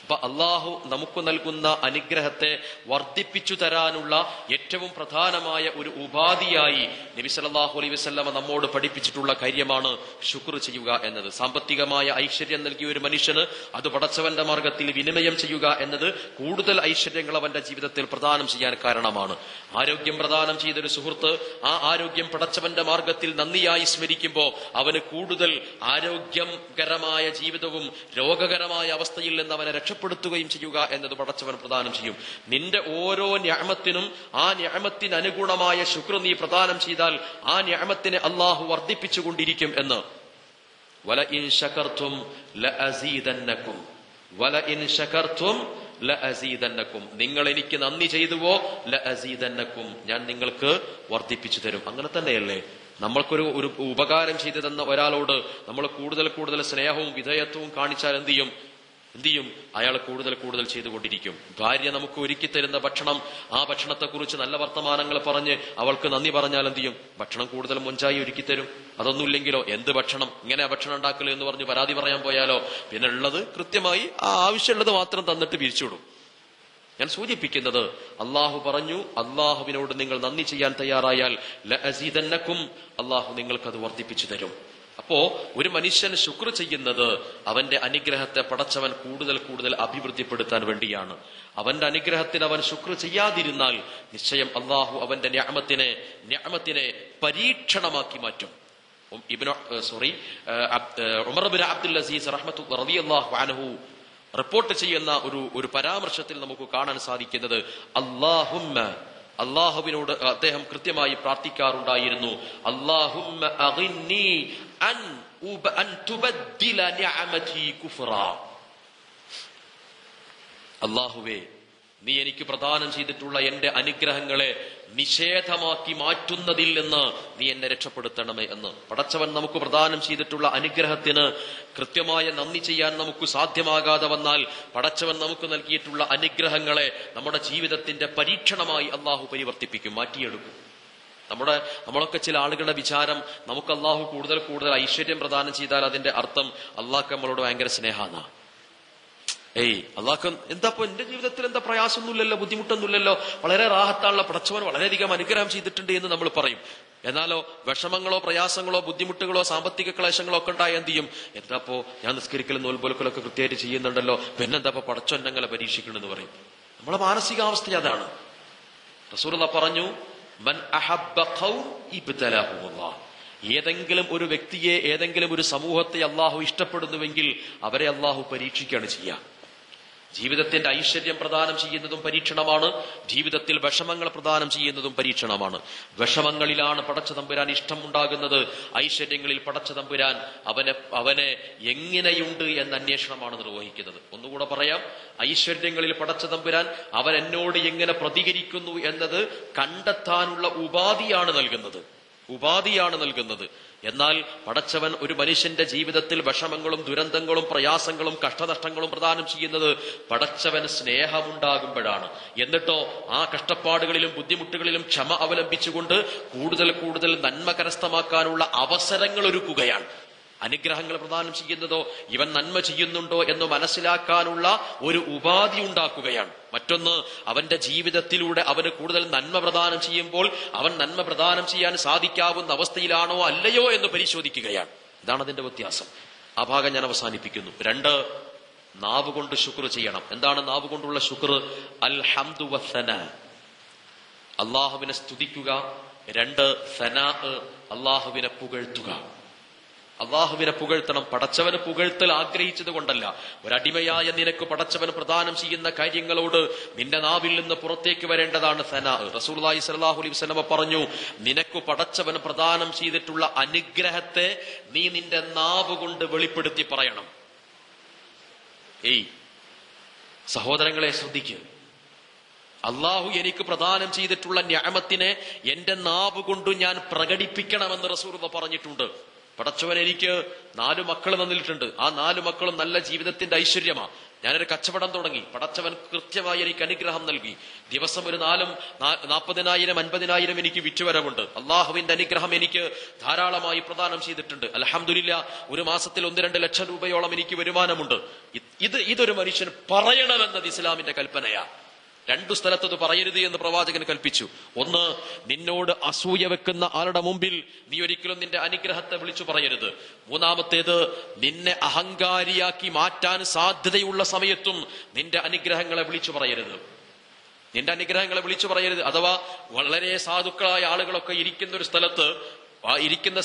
അപ്പൊ അള്ളാഹു നമുക്ക് നൽകുന്ന അനുഗ്രഹത്തെ വർദ്ധിപ്പിച്ചു തരാനുള്ള ഏറ്റവും പ്രധാനമായ ഒരു ഉപാധിയായി നബി സല്ലല്ലാഹു അലൈഹി വസല്ലമ നമ്മോട് പഠിപ്പിച്ചിട്ടുള്ള കാര്യമാണ് ശുക്ർ ചെയ്യുക എന്നത്. സാമ്പത്തികമായ ഐശ്വര്യം നൽകിയ ഒരു മനുഷ്യന് അത് പടച്ചവന്റെ മാർഗത്തിൽ വിനിമയം ചെയ്യുക എന്നത് കൂടുതൽ ഐശ്വര്യങ്ങൾ അവന്റെ ജീവിതത്തിൽ പ്രദാനം ചെയ്യാൻ കാരണമാണ്. ആരോഗ്യം പ്രദാനം ചെയ്തൊരു സുഹൃത്ത് ആ ആരോഗ്യം പടച്ചവന്റെ മാർഗത്തിൽ നന്ദിയായി സ്മരിക്കുമ്പോൾ അവന് കൂടുതൽ ആരോഗ്യകരമായ ജീവിതവും രോഗകരമായ അവസ്ഥയിൽ നിന്ന് അവനെ രക്ഷപ്പെടുത്തുകയും ചെയ്യുക എന്നത് പടച്ചവൻ പ്രദാനം ചെയ്യും. നിന്റെ ഓരോ നിഅമത്തിനും ആ നിഅമത്തിന് അനുഗുണമായ ശുക്ർ നീ പ്രദാനം ചെയ്താൽ ആ നിഅമത്തിനെ അല്ലാഹു വർദ്ധിപ്പിച്ചുകൊണ്ടിരിക്കും എന്ന്. വലഇൻ ശകർതും ലഅസീദന്നകും, വലഇൻ ശകർതും ലഅസീദന്നകും, നിങ്ങൾ എനിക്ക് നന്ദി ചെയ്തുവോ ലഅസീദന്നകും, ഞാൻ നിങ്ങൾക്ക് വർദ്ധിപ്പിച്ചു തരും. അങ്ങനെ തന്നെയല്ലേ നമ്മൾക്കൊരു ഉപകാരം ചെയ്തു തന്ന ഒരാളോട് നമ്മൾ കൂടുതൽ സ്നേഹവും വിധേയത്വവും കാണിച്ചാൽ എന്ത് ചെയ്യും? അയാൾ കൂടുതൽ ചെയ്തുകൊണ്ടിരിക്കും. ഭാര്യ നമുക്ക് ഒരുക്കി തരുന്ന ഭക്ഷണം, ആ ഭക്ഷണത്തെക്കുറിച്ച് നല്ല വർത്തമാനങ്ങൾ പറഞ്ഞ് അവൾക്ക് നന്ദി പറഞ്ഞാൽ എന്ത് ചെയ്യും? ഭക്ഷണം കൂടുതൽ മൊഞ്ചായി ഒരുക്കി തരും. അതൊന്നുമില്ലെങ്കിലോ എന്ത് ഭക്ഷണം, ഇങ്ങനെ ഭക്ഷണം ഉണ്ടാക്കലോ എന്ന് പറഞ്ഞ് പരാതി പറയാൻ പോയാലോ പിന്നെ ഉള്ളത് കൃത്യമായി ആ ആവശ്യമുള്ളത് മാത്രം തന്നിട്ട് പിരിച്ചുവിടും. ഞാൻ സൂചിപ്പിക്കുന്നത്, അള്ളാഹു പറഞ്ഞു, അള്ളാഹുവിനോട് നിങ്ങൾ നന്ദി ചെയ്യാൻ തയ്യാറായാൽ ലഅസീദന്നകും, അള്ളാഹു നിങ്ങൾക്കത് വർദ്ധിപ്പിച്ചു തരും. അപ്പോ ഒരു മനുഷ്യൻ ശുക്ർ ചെയ്യുന്നത് അവന്റെ അനുഗ്രഹത്തെ പടച്ചവൻ കൂടുതൽ അഭിവൃദ്ധിപ്പെടുത്താൻ വേണ്ടിയാണ്. അവന്റെ അനുഗ്രഹത്തിന് അവൻ ശുക്ർ ചെയ്യാതിരുന്നാൽ നിശ്ചയം അള്ളാഹു അവന്റെ നിഅമത്തിനെ പരീക്ഷണമാക്കി മാറ്റും. ഉമർ ഇബ്നു അബ്ദുൽ അസീസ് റളിയല്ലാഹു അൻഹു റിപ്പോർട്ട് ചെയ്യുന്ന ഒരു പരാമർശത്തിൽ നമുക്ക് കാണാൻ സാധിക്കുന്നത്, അള്ളാഹുവിനോട് അദ്ദേഹം കൃത്യമായി പ്രാർത്ഥിക്കാറുണ്ടായിരുന്നു, അല്ലാഹുമ്മ അഗ്നി അൻ തുബദ്ദില നിഅമതി കുഫ്റാ. അല്ലാഹുവേ, നീ എനിക്ക് പ്രദാനം ചെയ്തിട്ടുള്ള എന്റെ അനുഗ്രഹങ്ങളെ നിഷേധമാക്കി മാറ്റുന്നതിൽ നിന്ന് നീ എന്നെ രക്ഷപ്പെടുത്തണമേ എന്ന്. പടച്ചവൻ നമുക്ക് പ്രദാനം ചെയ്തിട്ടുള്ള അനുഗ്രഹത്തിന് കൃത്യമായ നന്ദി ചെയ്യാൻ നമുക്ക് സാധ്യമാകാതെ വന്നാൽ പടച്ചവൻ നമുക്ക് നൽകിയിട്ടുള്ള അനുഗ്രഹങ്ങളെ നമ്മുടെ ജീവിതത്തിന്റെ പരീക്ഷണമായി അള്ളാഹു പരിവർത്തിപ്പിക്കും, മാറ്റിയെടുക്കും. നമ്മളൊക്കെ ചില ആളുകളുടെ വിചാരം, നമുക്ക് അള്ളാഹു കൂടുതൽ ഐശ്വര്യം പ്രദാനം ചെയ്താൽ അതിന്റെ അർത്ഥം അള്ളാഹ് നമ്മളോട് ഭയങ്കര സ്നേഹാന്നാ. അള്ളാഹ് എന്താപ്പോ എന്റെ ജീവിതത്തിൽ എന്താ പ്രയാസമൊന്നുമില്ലല്ലോ, ബുദ്ധിമുട്ടൊന്നുമില്ലല്ലോ, വളരെ റാഹത്താണല്ലോ, പടച്ചവൻ വളരെയധികം അനുഗ്രഹം ചെയ്തിട്ടുണ്ട് എന്ന് നമ്മൾ പറയും. എന്നാലോ വിഷമങ്ങളോ പ്രയാസങ്ങളോ ബുദ്ധിമുട്ടുകളോ സാമ്പത്തിക ക്ലേശങ്ങളോ ഒക്കെ ഉണ്ടായ എന്ത് ചെയ്യും? എന്താപ്പോ ഞാൻ നിസ്കരിക്കലും നോൽബോലക്കലൊക്കെ കൃത്യമായിട്ട് ചെയ്യുന്നുണ്ടല്ലോ, പിന്നെന്താപ്പോ പടച്ചവന്നങ്ങളെ പരീക്ഷിക്കണമെന്ന് പറയും. നമ്മളെ മാനസികാവസ്ഥ അതാണ്. റസൂലുള്ളാഹി പറഞ്ഞു, മൻ അഹബ്ബ ഖൗം ഇബ്തലഹുല്ലാഹ്. ഏതെങ്കിലും ഒരു വ്യക്തിയെ, ഏതെങ്കിലും ഒരു സമൂഹത്തെ അള്ളാഹു ഇഷ്ടപ്പെടുന്നുവെങ്കിൽ അവരെ അള്ളാഹു പരീക്ഷിക്കുകയാണ് ചെയ്യുക. ജീവിതത്തിന്റെ ഐശ്വര്യം പ്രദാനം ചെയ്യുന്നതും പരീക്ഷണമാണ്, ജീവിതത്തിൽ വിഷമങ്ങൾ പ്രദാനം ചെയ്യുന്നതും പരീക്ഷണമാണ്. വിഷമങ്ങളിലാണ് പടച്ച തമ്പുരാൻ ഇഷ്ടം ഉണ്ടാകുന്നത്, ഐശ്വര്യങ്ങളിൽ പടച്ച തമ്പുരാൻ അവനെ എങ്ങനെയുണ്ട് എന്ന അന്വേഷണമാണ് നിർവഹിക്കുന്നത്. ഒന്നുകൂടെ പറയാം, ഐശ്വര്യങ്ങളിൽ പടച്ച തമ്പുരാൻ അവൻ എന്നോട് എങ്ങനെ പ്രതികരിക്കുന്നു എന്നത് കണ്ടെത്താനുള്ള ഉപാധിയാണ് നൽകുന്നത്. എന്നാൽ പടച്ചവൻ ഒരു മനുഷ്യന്റെ ജീവിതത്തിൽ വിഷമങ്ങളും ദുരന്തങ്ങളും പ്രയാസങ്ങളും കഷ്ടനഷ്ടങ്ങളും പ്രദാനം ചെയ്യുന്നത് പടച്ചവന് സ്നേഹമുണ്ടാകുമ്പോഴാണ്. എന്നിട്ടോ ആ കഷ്ടപ്പാടുകളിലും ബുദ്ധിമുട്ടുകളിലും ക്ഷമ അവലംബിച്ചുകൊണ്ട് കൂടുതൽ നന്മ കരസ്ഥമാക്കാനുള്ള അവസരങ്ങൾ ഒരുക്കുകയാണ്. അനുഗ്രഹങ്ങൾ പ്രദാനം ചെയ്യുന്നതോ ഇവൻ നന്മ ചെയ്യുന്നുണ്ടോ എന്ന് മനസ്സിലാക്കാനുള്ള ഒരു ഉപാധി ഉണ്ടാക്കുകയാണ്. മറ്റൊന്ന്, അവന്റെ ജീവിതത്തിലൂടെ അവന് കൂടുതൽ നന്മ പ്രദാനം ചെയ്യുമ്പോൾ അവൻ നന്മ പ്രദാനം ചെയ്യാൻ സാധിക്കാവുന്ന അവസ്ഥയിലാണോ അല്ലയോ എന്ന് പരിശോധിക്കുകയാണ്. ഇതാണ് അതിന്റെ വ്യത്യാസം. ആ ഭാഗം ഞാൻ അവസാനിപ്പിക്കുന്നു. 2, നാവ് കൊണ്ട് ശുക്ർ ചെയ്യണം. എന്താണ് നാവ് കൊണ്ടുള്ള ശുക്ർ? അൽ ഹംദു വസ്സനാ, അള്ളാഹുവിനെ സ്തുതിക്കുക. 2, സനാ, അള്ളാഹുവിനെ പുകഴ്ത്തുക. അള്ളാഹുവിനെ പുകഴ്ത്തണം. പടച്ചവന് പുകഴ്ത്തൽ ആഗ്രഹിച്ചത് കൊണ്ടല്ല, ഒരടിമയായ നിനക്ക് പടച്ചവൻ പ്രദാനം ചെയ്യുന്ന കാര്യങ്ങളോട് നിന്റെ നാവിൽ നിന്ന് പുറത്തേക്ക് വരേണ്ടതാണ് സനാ. റസൂലുള്ളാഹി സ്വല്ലല്ലാഹു അലൈഹി വസല്ലം പറഞ്ഞു, നിനക്ക് പടച്ചവൻ പ്രദാനം ചെയ്തിട്ടുള്ള അനുഗ്രഹത്തെ നീ നിന്റെ നാവ് കൊണ്ട് വെളിപ്പെടുത്തി പറയണം. സഹോദരങ്ങളെ ശ്രദ്ധിക്കുക, അള്ളാഹു എനിക്ക് പ്രദാനം ചെയ്തിട്ടുള്ള നിഅമത്തിനെ എന്റെ നാവ് കൊണ്ട് ഞാൻ പ്രകടിപ്പിക്കണമെന്ന് റസൂലുള്ളാഹി പറഞ്ഞിട്ടുണ്ട്. പടച്ചവൻ എനിക്ക് 4 മക്കൾ തന്നിട്ടുണ്ട്. ആ 4 മക്കളും നല്ല ജീവിതത്തിന്റെ ഐശ്വര്യമാ. ഞാനൊരു കച്ചവടം തുടങ്ങി, പടച്ചവൻ കൃത്യമായി എനിക്ക് അനുഗ്രഹം നൽകി. ദിവസം ഒരു 40,000 50,000 എനിക്ക് വിറ്റുവരവുണ്ട്. അള്ളാഹുവിന്റെ അനുഗ്രഹം എനിക്ക് ധാരാളമായി പ്രദാനം ചെയ്തിട്ടുണ്ട്. അൽഹംദുലില്ലാഹ്, ഒരു മാസത്തിൽ 1-2 ലക്ഷം രൂപയോളം എനിക്ക് വരുമാനമുണ്ട്. ഇതൊരു മനുഷ്യൻ പറയണമെന്നത് ഇസ്ലാമിന്റെ കൽപ്പനയാ. 2 സ്ഥലത്തത് പറയരുത് എന്ന് പ്രവാചകൻ കൽപ്പിച്ചു. 1, നിന്നോട് അസൂയ വെക്കുന്ന ആളുടെ മുമ്പിൽ നീ ഒരിക്കലും നിന്റെ അനുഗ്രഹത്തെ വിളിച്ചു പറയരുത്. 3, നിന്നെ അഹങ്കാരിയാക്കി മാറ്റാൻ സാധ്യതയുള്ള സമയത്തും നിന്റെ അനുഗ്രഹങ്ങളെ വിളിച്ചു പറയരുത്. അഥവാ വളരെ സാധുക്കളായ ആളുകളൊക്കെ ഇരിക്കുന്ന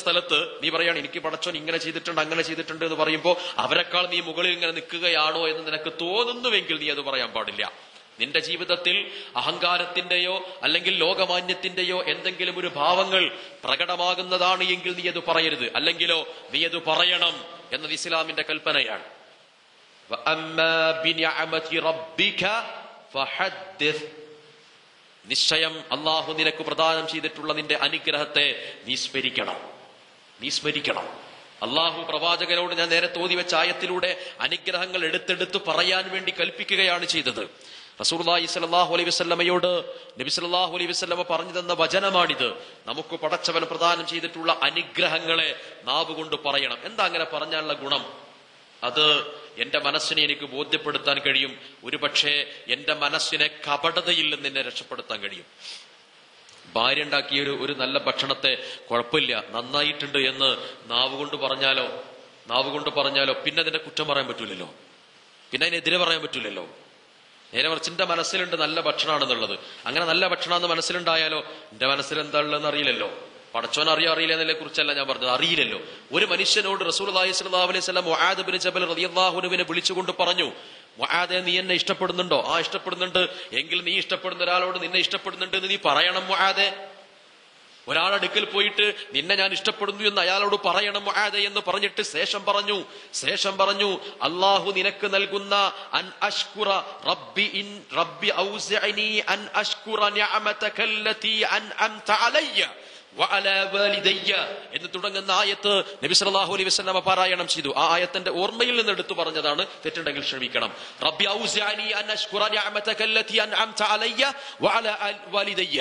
സ്ഥലത്ത് നീ പറയാണ്, എനിക്ക് പടച്ചോൻ ഇങ്ങനെ ചെയ്തിട്ടുണ്ട് അങ്ങനെ ചെയ്തിട്ടുണ്ട് എന്ന് പറയുമ്പോൾ അവരെക്കാൾ നീ മുകളിൽ ഇങ്ങനെ നിൽക്കുകയാണോ എന്ന് നിനക്ക് തോന്നുന്നുവെങ്കിൽ നീ അത് പറയാൻ പാടില്ല. നിന്റെ ജീവിതത്തിൽ അഹങ്കാരത്തിന്റെയോ അല്ലെങ്കിൽ ലോകമാന്യത്തിന്റെയോ എന്തെങ്കിലും ഒരു ഭാവങ്ങൾ പ്രകടമാകുന്നതാണ് എങ്കിൽ നീ അത് പറയരുത്. അല്ലെങ്കിലോ നീ അത് പറയണം എന്നത് ഇസ്ലാമിന്റെ കൽപ്പനയാണ്. നിശ്ചയം അള്ളാഹു നിനക്ക് പ്രദാനം ചെയ്തിട്ടുള്ള നിന്റെ അനുഗ്രഹത്തെ നീ സ്മരിക്കണം. അള്ളാഹു പ്രവാചകനോട് ഞാൻ നേരത്തെ ഓതി വെച്ച ആയത്തിലൂടെ അനുഗ്രഹങ്ങൾ എടുത്തെടുത്ത് പറയാൻ വേണ്ടി കൽപ്പിക്കുകയാണ് ചെയ്തത്. റസൂലുള്ളാഹി സ്വല്ലല്ലാഹു അലൈഹി വസല്ലമയോട് നബി സല്ലല്ലാഹു അലൈഹി വസല്ലമ പറഞ്ഞു തന്ന വചനമാണിത്. നമുക്ക് പടച്ചവൻ പ്രദാനം ചെയ്തിട്ടുള്ള അനുഗ്രഹങ്ങളെ നാവ് കൊണ്ട് പറയണം. എന്താ അങ്ങനെ പറഞ്ഞാലുള്ള ഗുണം? അത് എന്റെ മനസ്സിനെ എനിക്ക് ബോധ്യപ്പെടുത്താൻ കഴിയും. ഒരുപക്ഷെ എന്റെ മനസ്സിനെ കപടതയിൽ നിന്ന് എന്നെ രക്ഷപ്പെടുത്താൻ കഴിയും. ഭാര്യ ഉണ്ടാക്കിയ ഒരു നല്ല ഭക്ഷണത്തെ കുഴപ്പമില്ല, നന്നായിട്ടുണ്ട് എന്ന് നാവ് കൊണ്ട് പറഞ്ഞാലോ പിന്നെ അതിന്റെ കുറ്റം പറയാൻ പറ്റൂലല്ലോ, പിന്നെ അതിനെതിരെ പറയാൻ പറ്റൂലല്ലോ. നേരെ മറിച്ച് എന്റെ മനസ്സിലുണ്ട് നല്ല ഭക്ഷണമാണെന്നുള്ളത്. അങ്ങനെ നല്ല ഭക്ഷണമെന്ന് മനസ്സിലുണ്ടായാലോ എന്റെ മനസ്സിൽ എന്താ ഉള്ളതെന്ന് അറിയില്ലല്ലോ. പടച്ചോൻ അറിയില്ല എന്നതിനെ കുറിച്ചല്ല ഞാൻ പറഞ്ഞത്, അറിയില്ലല്ലോ. ഒരു മനുഷ്യനോട് റസൂലുള്ളാഹി സ്വല്ലല്ലാഹു അലൈഹി വസല്ലം മുആദ് ബിൻ ജബൽ റളിയല്ലാഹു അൻഹുവിനെ വിളിച്ചുകൊണ്ട് പറഞ്ഞു, മുആദേ, നീ എന്നെ ഇഷ്ടപ്പെടുന്നുണ്ടോ? ആ, ഇഷ്ടപ്പെടുന്നുണ്ട്. എങ്കിൽ നീ ഇഷ്ടപ്പെടുന്ന ഒരാളോട് നിന്നെ ഇഷ്ടപ്പെടുന്നുണ്ട് എന്ന് നീ പറയണം മുആദേ. ഒരാളടുക്കൽ പോയിട്ട് നിന്നെ ഞാൻ ഇഷ്ടപ്പെടുന്നു എന്ന് അയാളോട് പറയണം മുആദേ എന്ന് പറഞ്ഞിട്ട് ശേഷം പറഞ്ഞു അല്ലാഹു നിനക്ക് നൽകുന്ന അൻ അഷ്കുറ റബ്ബി ഔസിഅനി അൻ അഷ്കുറ നിഅമതകല്ലതി അൻഅംത അലയ്യ വഅലാ വാലിദയ്യ എന്ന് തുടങ്ങുന്ന ആയത്ത് നബി സല്ലല്ലാഹു അലൈഹി വസല്ലം പാരായണം ചെയ്തു. ആ ആയത്തിന്റെ ഓർമ്മയിൽ നിന്ന് എടുത്തു പറഞ്ഞതാണ്, തെറ്റുണ്ടെങ്കിൽ ക്ഷമിക്കണം. റബ്ബി ഔസിഅനി അൻ അഷ്കുറ നിഅമതകല്ലതി അൻഅംത അലയ്യ വഅലാ വാലിദയ്യ,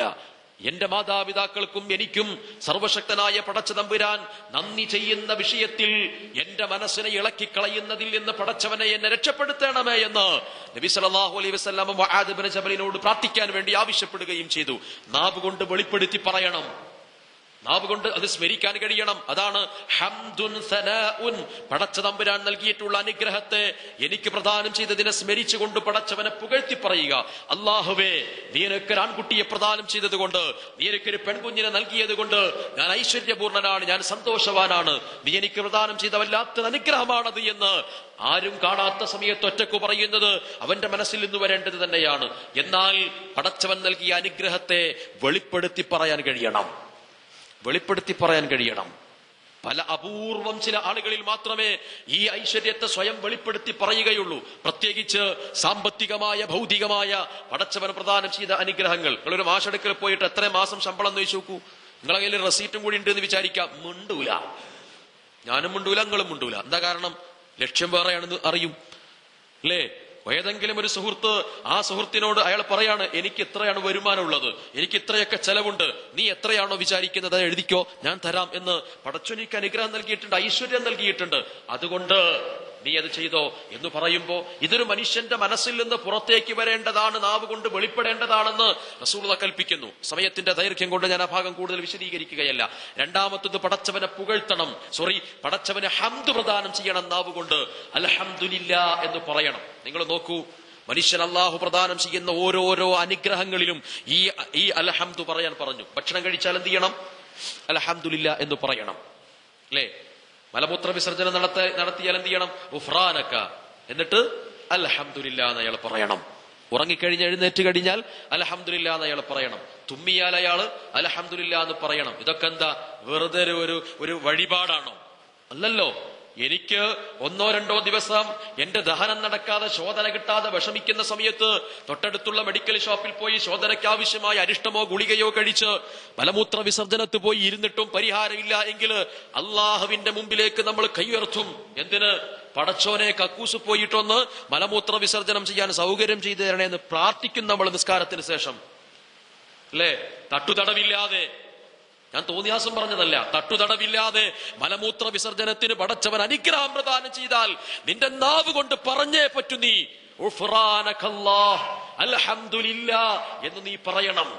എന്റെ മാതാപിതാക്കൾക്കും എനിക്കും സർവശക്തനായ പടച്ച തമ്പുരാൻ നന്ദി ചെയ്യുന്ന വിഷയത്തിൽ എന്റെ മനസ്സിനെ ഇളക്കിക്കളയുന്നതിൽ നിന്ന് പടച്ചവനെ എന്നെ രക്ഷപ്പെടുത്തണമേ എന്ന് നബി സല്ലല്ലാഹു അലൈഹി വസല്ലം മുആദ് ഇബ്നു ജബലിനോട് പ്രാർത്ഥിക്കാൻ വേണ്ടി ആവശ്യപ്പെടുകയും ചെയ്തു. നാവ് കൊണ്ട് വെളിപ്പെടുത്തി പറയണം. നാവ് കൊണ്ട് അത് സ്മരിക്കാൻ കഴിയണം. അതാണ് ഹംദുൻ സനാഉൻ. പടച്ച തമ്പുരാൻ നൽകിയിട്ടുള്ള അനുഗ്രഹത്തെ എനിക്ക് പ്രദാനം ചെയ്തതിനെ സ്മരിച്ചുകൊണ്ട് പടച്ചവനെ പുകഴ്ത്തി പറയുക. അല്ലാഹുവേ, നീ എനിക്കൊരു ആൺകുട്ടിയെ പ്രദാനം ചെയ്തത് കൊണ്ട്, നീ എനിക്കൊരു പെൺകുഞ്ഞിനെ നൽകിയത് കൊണ്ട് ഞാൻ ഐശ്വര്യപൂർണനാണ്, ഞാൻ സന്തോഷവാനാണ്, നീ എനിക്ക് പ്രദാനം ചെയ്ത വല്ലാത്തൊരു അനുഗ്രഹമാണത് എന്ന് ആരും കാണാത്ത സമയത്ത് ഒറ്റക്ക് പറയുന്നത് അവന്റെ മനസ്സിൽ നിന്ന് വരേണ്ടത് തന്നെയാണ്. എന്നാൽ പടച്ചവൻ നൽകിയ അനുഗ്രഹത്തെ വെളിപ്പെടുത്തി പറയാൻ കഴിയണം, വെളിപ്പെടുത്തി പറയാൻ കഴിയണം. പല അപൂർവം ചില ആളുകളിൽ മാത്രമേ ഈ ഐശ്വര്യത്തെ സ്വയം വെളിപ്പെടുത്തി പറയുകയുള്ളൂ. പ്രത്യേകിച്ച് സാമ്പത്തികമായ ഭൗതികമായ പടച്ചവൻ പ്രദാനം ചെയ്ത അനുഗ്രഹങ്ങൾ. നിങ്ങളൊരു മാസെടുക്കൽ പോയിട്ട് എത്ര മാസം ശമ്പളം എന്ന് ചോദിച്ചു നോക്കൂ. നിങ്ങളെ കയ്യിൽ റെസീറ്റും കൂടി ഉണ്ട് എന്ന് വിചാരിക്കാം, മിണ്ടൂല. ഞാനും മിണ്ടൂല, നിങ്ങളും മിണ്ടൂല. എന്താ കാരണം? ലക്ഷ്യം വേറെയാണെന്ന് അറിയും, അല്ലേ? ഏതെങ്കിലും ഒരു സുഹൃത്ത് ആ സുഹൃത്തിനോട് അയാൾ പറയാണ്, എനിക്ക് ഇത്രയാണ് വരുമാനം ഉള്ളത്, എനിക്ക് ഇത്രയൊക്കെ ചെലവുണ്ട്, നീ എത്രയാണോ വിചാരിക്കുന്നത് അത് എഴുതിക്കോ, ഞാൻ തരാം എന്ന് പടച്ചോനിക്ക് അനുഗ്രഹം നൽകിയിട്ടുണ്ട്, ഐശ്വര്യം നൽകിയിട്ടുണ്ട്, അതുകൊണ്ട് നീ അത് ചെയ്തോ എന്ന് പറയുമ്പോ ഇതൊരു മനുഷ്യന്റെ മനസ്സിൽ നിന്ന് പുറത്തേക്ക് വരേണ്ടതാണ്, നാവ് കൊണ്ട് വെളിപ്പെടേണ്ടതാണെന്ന് റസൂലുള്ളാഹി കൽപ്പിക്കുന്നു. സമയത്തിന്റെ ദൈർഘ്യം കൊണ്ട് ഞാൻ ആ ഭാഗം കൂടുതൽ വിശദീകരിക്കുകയല്ല. രണ്ടാമത്തത് പടച്ചവനെ പുകഴ്ത്തണം, പടച്ചവനെ ഹംദ് പ്രദാനം ചെയ്യണം. നാവ് കൊണ്ട് അൽഹംദുലില്ലാ എന്ന് പറയണം. നിങ്ങൾ നോക്കൂ, മനുഷ്യൻ അല്ലാഹു പ്രദാനം ചെയ്യുന്ന ഓരോരോ അനുഗ്രഹങ്ങളിലും ഈ അൽഹംദു പറയാൻ പറഞ്ഞു. ഭക്ഷണം കഴിച്ചാൽ എന്ത് ചെയ്യണം? അൽഹംദുലില്ലാ എന്ന് പറയണം, അല്ലേ? മലമൂത്ര വിസർജനം നടത്തിയാൽ എന്ത് ചെയ്യണം? ഗുഫ്രാനക, എന്നിട്ട് അൽഹംദുലില്ലാ എന്ന് അയാൾ പറയണം. ഉറങ്ങിക്കഴിഞ്ഞ് എഴുന്നേറ്റ് കഴിഞ്ഞാൽ അൽഹംദുലില്ലാ എന്ന് അയാൾ പറയണം. തുമ്മിയാൽ അയാൾ അൽഹംദുലില്ലാ എന്ന് പറയണം. ഇതൊക്കെ എന്താ, വെറുതെ ഒരു വഴിപാടാണോ? അല്ലല്ലോ. എനിക്ക് 1-2 ദിവസം എന്റെ ദഹനം നടക്കാതെ ശോധന കിട്ടാതെ വിഷമിക്കുന്ന സമയത്ത് തൊട്ടടുത്തുള്ള മെഡിക്കൽ ഷോപ്പിൽ പോയി ശോധനയ്ക്ക് ആവശ്യമായ അരിഷ്ടമോ ഗുളികയോ കഴിച്ച് മലമൂത്ര വിസർജനത്ത് പോയി ഇരുന്നിട്ടും പരിഹാരമില്ല എങ്കിൽ അള്ളാഹുവിന്റെ മുമ്പിലേക്ക് നമ്മൾ കൈയുയർത്തും. എന്തിന്? പടച്ചോനെ, കക്കൂസ് പോയിട്ടൊന്ന് മലമൂത്ര വിസർജനം ചെയ്യാൻ സൗകര്യം ചെയ്തു തരണേ എന്ന് പ്രാർത്ഥിക്കും നമ്മൾ നിസ്കാരത്തിന് ശേഷം, അല്ലേ? തട്ടുതടവില്ലാതെ, ഞാൻ തോന്നിയാസം പറഞ്ഞതല്ല, തട്ടുതടവില്ലാതെ മലമൂത്ര വിസർജനത്തിന് പടച്ചവൻ അനുഗ്രഹം പ്രദാനം ചെയ്താൽ നിന്റെ നാവ് കൊണ്ട് പറഞ്ഞേ പറ്റൂ. നീ അൽഹംദുലില്ലാ എന്ന് നീ പറയണം.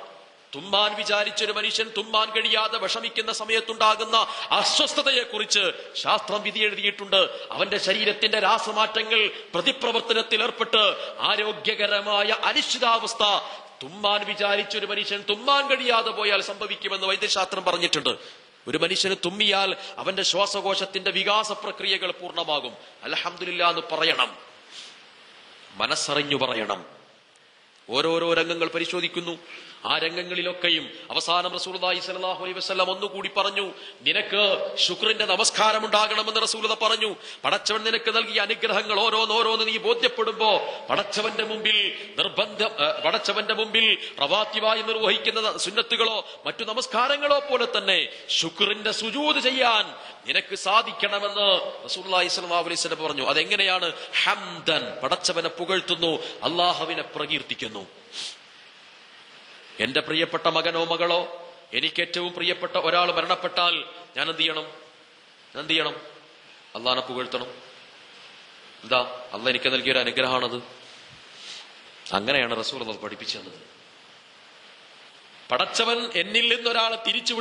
തുമ്മാൻ വിചാരിച്ചൊരു മനുഷ്യൻ തുമ്മാൻ കഴിയാതെ വിഷമിക്കുന്ന സമയത്തുണ്ടാകുന്ന അസ്വസ്ഥതയെ കുറിച്ച് ശാസ്ത്രം വിധി എഴുതിയിട്ടുണ്ട്. അവന്റെ ശരീരത്തിന്റെ രാസമാറ്റങ്ങൾ പ്രതിപ്രവർത്തനത്തിൽ ഏർപ്പെട്ട് ആരോഗ്യകരമായ അനിശ്ചിതാവസ്ഥ തുമ്മാൻ വിചാരിച്ചൊരു മനുഷ്യൻ തുമ്മാൻ കഴിയാതെ പോയാൽ സംഭവിക്കുമെന്ന് വൈദ്യശാസ്ത്രം പറഞ്ഞിട്ടുണ്ട്. ഒരു മനുഷ്യന് തുമ്മിയാൽ അവന്റെ ശ്വാസകോശത്തിന്റെ വികാസ പ്രക്രിയകൾ പൂർണ്ണമാകും. അൽഹംദുലില്ലാ എന്ന് പറയണം, മനസ്സറിഞ്ഞു പറയണം. ഓരോരോ രംഗങ്ങൾ പരിശോധിക്കുന്നു. ആ രംഗങ്ങളിലൊക്കെയും അവസാനം റസൂലുള്ളാഹി സ്വല്ലല്ലാഹു അലൈഹി വസല്ലം ഒന്നുകൂടി പറഞ്ഞു, നിനക്ക് ശുക്രിന്റെ നമസ്കാരം ഉണ്ടാകണമെന്ന് റസൂലുള്ളാഹി പറഞ്ഞു. പടച്ചവൻ നിനക്ക് നൽകിയ അനുഗ്രഹങ്ങൾ ഓരോന്നോരോന്ന് നീ ബോധ്യപ്പെടുമ്പോ പടച്ചവന്റെ മുമ്പിൽ റവാത്തിബായി നിർവഹിക്കുന്ന സുന്നത്തുകളോ മറ്റു നമസ്കാരങ്ങളോ പോലെ തന്നെ ശുക്രിന്റെ സുജൂദ് ചെയ്യാൻ നിനക്ക് സാധിക്കണമെന്ന് റസൂലുള്ളാഹി സ്വല്ലല്ലാഹു അലൈഹി വസല്ലം പറഞ്ഞു. അതെങ്ങനെയാണ്? ഹംദൻ, പടച്ചവനെ പുകഴ്ത്തുന്നു, അല്ലാഹുവിനെ പ്രകീർത്തിക്കുന്നു. എന്റെ പ്രിയപ്പെട്ട മകനോ മകളോ, എനിക്ക് ഏറ്റവും പ്രിയപ്പെട്ട ഒരാൾ മരണപ്പെട്ടാൽ ഞാൻ എന്ത് ചെയ്യണം? അള്ളാഹനെ പുകഴ്ത്തണം. എന്താ? അള്ളാഹ് എനിക്ക് നൽകിയൊരു അനുഗ്രഹമാണത്. അങ്ങനെയാണ് റസൂലുള്ളാഹി പഠിപ്പിച്ചു തന്നത്. പടച്ചവൻ എന്നിൽ നിന്നൊരാളെ തിരിച്ചു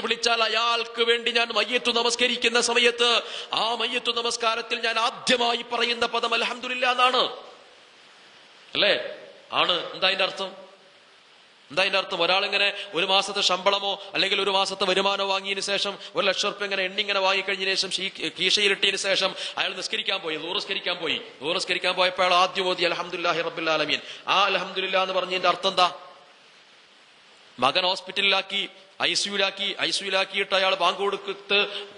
വിളിച്ചാൽ അയാൾക്ക് വേണ്ടി ഞാൻ മയ്യത്തു നമസ്കരിക്കുന്ന സമയത്ത് ആ മയ്യത്തു നമസ്കാരത്തിൽ ഞാൻ ആദ്യമായി പറയുന്ന പദം അൽഹംദുലില്ലാ എന്നാണ്, അല്ലേ? ആണ്. എന്താ അതിന്റെ അർത്ഥം? ഒരാളിങ്ങനെ ഒരു മാസത്തെ ശമ്പളമോ അല്ലെങ്കിൽ ഒരു മാസത്തെ വരുമാനമോ വാങ്ങിയതിനു ശേഷം 1 ലക്ഷം റുപ്യ ഇങ്ങനെ എണ്ണിങ്ങനെ വാങ്ങിക്കഴിഞ്ഞതിന് ശേഷം കീശയിലിട്ടതിന് ശേഷം അയാൾ നിസ്കരിക്കാൻ പോയപ്പോൾ അയാൾ ആദ്യം ഓതി അൽഹംദുലില്ലാഹി റബ്ബിൽ ആലമീൻ. ആ അൽഹംദുലില്ലാ എന്ന് പറഞ്ഞതിന്റെ അർത്ഥം എന്താ? മകൻ ഹോസ്പിറ്റലിലാക്കി ഐസിയുലാക്കിയിട്ട് അയാൾ ബാങ്ക്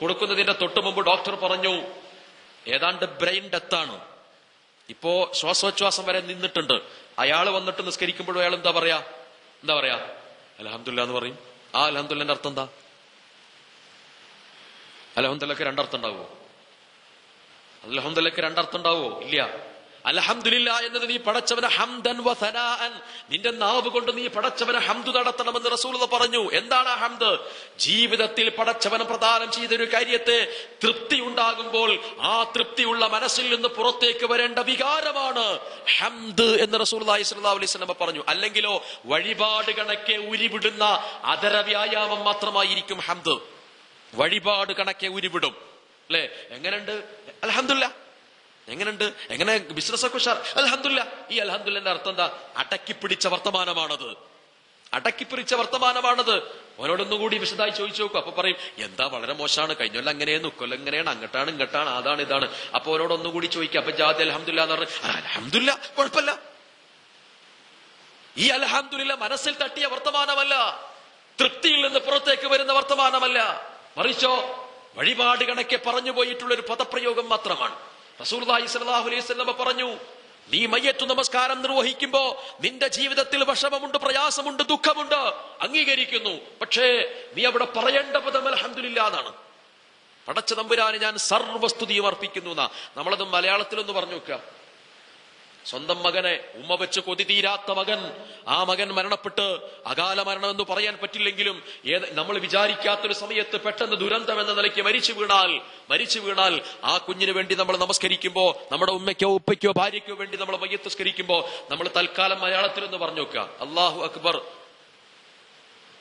കൊടുക്കുന്നതിന്റെ തൊട്ട് മുമ്പ് ഡോക്ടർ പറഞ്ഞു ഏതാണ്ട് ബ്രെയിൻ ഡെത്താണ്, ഇപ്പോ ശ്വാസോച്ഛ്വാസം വരെ നിന്നിട്ടുണ്ട്. അയാൾ വന്നിട്ട് നിസ്കരിക്കുമ്പോഴും അയാൾ എന്താ പറയാ? അൽഹംദുലില്ലാ എന്ന് പറയും. ആ അൽഹംദുലില്ലാന്റെ അർത്ഥം എന്താ? അൽഹംദുലില്ലാക്ക് 2 അർത്ഥം ഉണ്ടാവോ? അൽഹംദുലില്ലാക്ക് 2 അർത്ഥം ഉണ്ടാവോ? ഇല്ല. അൽഹംദുലില്ലാ എന്നത് നീ പടച്ചവനെ ഹംദൻ വ സനാഅൻ, നിന്റെ നാവ് കൊണ്ട് നീ പടച്ചവനെ ഹംദ് നടത്തണമെന്ന് റസൂലുള്ളാഹി പറഞ്ഞു. എന്താണ് ആ ഹംദ്? ജീവിതത്തിൽ പടച്ചവൻ പ്രദാനം ചെയ്തൊരു കാര്യത്തെ തൃപ്തി ഉണ്ടാകുമ്പോൾ ആ തൃപ്തിയുള്ള മനസ്സിൽ നിന്ന് പുറത്തേക്ക് വരേണ്ട വികാരമാണ് ഹംദ് എന്ന് റസൂലുള്ളാഹി സ്വല്ലല്ലാഹു അലൈഹി വസല്ലം പറഞ്ഞു. അല്ലെങ്കിലോ വഴിപാട് കണക്കെ ഉരുവിടുന്ന അതര വ്യായാമം മാത്രമായിരിക്കും ഹംദ്. വഴിപാട് കണക്കെ ഉരുവിടും അല്ലെ. എങ്ങനെയുണ്ട് അൽഹംദുലില്ലാ, എങ്ങനെയുണ്ട്, എങ്ങനെ ബിസിനസ് ഒക്കെ ഉഷാർ, അൽഹംദുലില്ലാ. ഈ അൽഹംദുലില്ലാന്റെ അർത്ഥം എന്താ? അടക്കിപ്പിടിച്ച വർത്തമാനമാണത്, അടക്കിപ്പിടിച്ച വർത്തമാനമാണത്. ഓരോടൊന്നുകൂടി വിശദമായി ചോദിച്ചു നോക്കും. അപ്പൊ പറയും എന്താ വളരെ മോശമാണ്, കഴിഞ്ഞൊല്ലം അങ്ങനെയെന്ന്, കൊല്ലം എങ്ങനെയാണ്, അങ്ങോട്ടാണ് ഇങ്ങോട്ടാണ്, അതാണ് ഇതാണ്. അപ്പൊ ഓരോടൊന്നുകൂടി ചോദിക്കുക. അപ്പൊ ജാതി അൽഹംദുലില്ലാ എന്ന് പറഞ്ഞു, അൽഹംദുലില്ലാ കുഴപ്പമില്ല. ഈ അൽഹംദുലില്ലാ മനസ്സിൽ തട്ടിയ വർത്തമാനമല്ല, തൃപ്തിയിൽ നിന്ന് പുറത്തേക്ക് വരുന്ന വർത്തമാനമല്ല, മറിച്ചോ വഴിപാട് കണക്കെ പറഞ്ഞു പോയിട്ടുള്ള ഒരു പദപ്രയോഗം മാത്രമാണ്. റസൂലുള്ളാഹി സ്വല്ലല്ലാഹു അലൈഹി വസല്ലം പറഞ്ഞു, നീ മയ്യത്തു നമസ്കാരം നിർവഹിക്കുമ്പോ നിന്റെ ജീവിതത്തിൽ വിഷമമുണ്ട്, പ്രയാസമുണ്ട്, ദുഃഖമുണ്ട്, അംഗീകരിക്കുന്നു. പക്ഷേ നീ അവിടെ പറയേണ്ട പദം അൽഹംദുലില്ലാ എന്നാണ്. പടച്ച തമ്പുരാന് ഞാൻ സർവസ്തുതിയും അർപ്പിക്കുന്നു എന്നാ. നമ്മളത് മലയാളത്തിലൊന്ന് പറഞ്ഞു നോക്കുക. സ്വന്തം മകനെ ഉമ്മ വെച്ച് കൊതി തീരാത്ത മകൻ, ആ മകൻ മരണപ്പെട്ട് അകാല മരണം എന്ന് പറയാൻ പറ്റില്ലെങ്കിലും നമ്മൾ വിചാരിക്കാത്തൊരു സമയത്ത് പെട്ടെന്ന് ദുരന്തം എന്ന നിലയ്ക്ക് മരിച്ചു വീണാൽ ആ കുഞ്ഞിന് വേണ്ടി നമ്മൾ നമസ്കരിക്കുമ്പോ, നമ്മുടെ ഉമ്മയ്ക്കോ ഉപ്പയ്ക്കോ ഭാര്യയ്ക്കോ വേണ്ടി നമ്മൾ മയ്യത്ത് സ്കരിക്കുമ്പോ നമ്മൾ തൽക്കാലം മലയാളത്തിലൊന്ന് പറഞ്ഞു നോക്കുക. അല്ലാഹു അക്ബർ,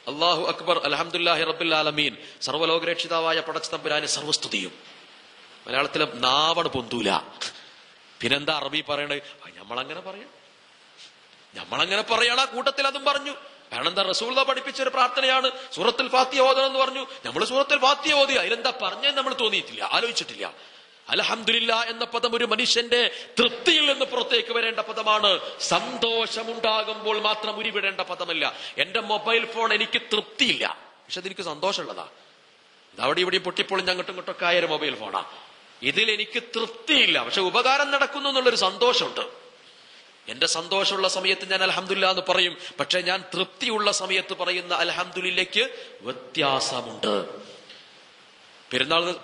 അല്ലാഹു അക്ബർ, അൽഹംദുലില്ലാഹി റബ്ബിൽ ആലമീൻ, സർവ്വലോകരക്ഷിതാവായ പടച്ച തമ്പുരാന് സർവസ്തുതിയും. മലയാളത്തിലെ നാവണ് പൊന്തൂല. പിന്നെന്താ അറബി പറയണത്? നമ്മളങ്ങനെ പറയണ കൂട്ടത്തിൽ അതും പറഞ്ഞു. കാരണം എന്താ? റസൂലുള്ളാഹി പഠിപ്പിച്ചൊരു പ്രാർത്ഥനയാണ് സൂറത്തുൽ ഫാത്തിഹ ഓതണം എന്ന് പറഞ്ഞു. നമ്മൾ സൂറത്തുൽ ഫാത്തിഹ ഓതി, അതിലെന്താ പറഞ്ഞെന്ന് നമ്മൾ തോന്നിയിട്ടില്ല, ആലോചിച്ചിട്ടില്ല. അൽഹംദുലില്ലാ എന്ന പദം ഒരു മനുഷ്യന്റെ തൃപ്തിയിൽ നിന്ന് പുറത്തേക്ക് വരേണ്ട പദമാണ്. സന്തോഷമുണ്ടാകുമ്പോൾ മാത്രം ഉരുവിടേണ്ട പദമല്ല. എന്റെ മൊബൈൽ ഫോൺ എനിക്ക് തൃപ്തിയില്ല, പക്ഷെ അതെനിക്ക് സന്തോഷമുള്ളതാ. അവിടെ ഇവിടെയും പൊട്ടിപ്പൊളിഞ്ഞ് അങ്ങോട്ടും ഇങ്ങോട്ടൊക്കെ ആയൊരു മൊബൈൽ ഫോണാ. ഇതിൽ എനിക്ക് തൃപ്തിയില്ല, പക്ഷെ ഉപകാരം നടക്കുന്നു എന്നുള്ളൊരു സന്തോഷമുണ്ട്. എന്റെ സന്തോഷമുള്ള സമയത്ത് ഞാൻ അൽഹംദുലില്ലാ എന്ന് പറയും, പക്ഷെ ഞാൻ തൃപ്തിയുള്ള സമയത്ത് പറയുന്ന അൽഹംദുലില്ലയ്ക്ക് വ്യത്യാസമുണ്ട്.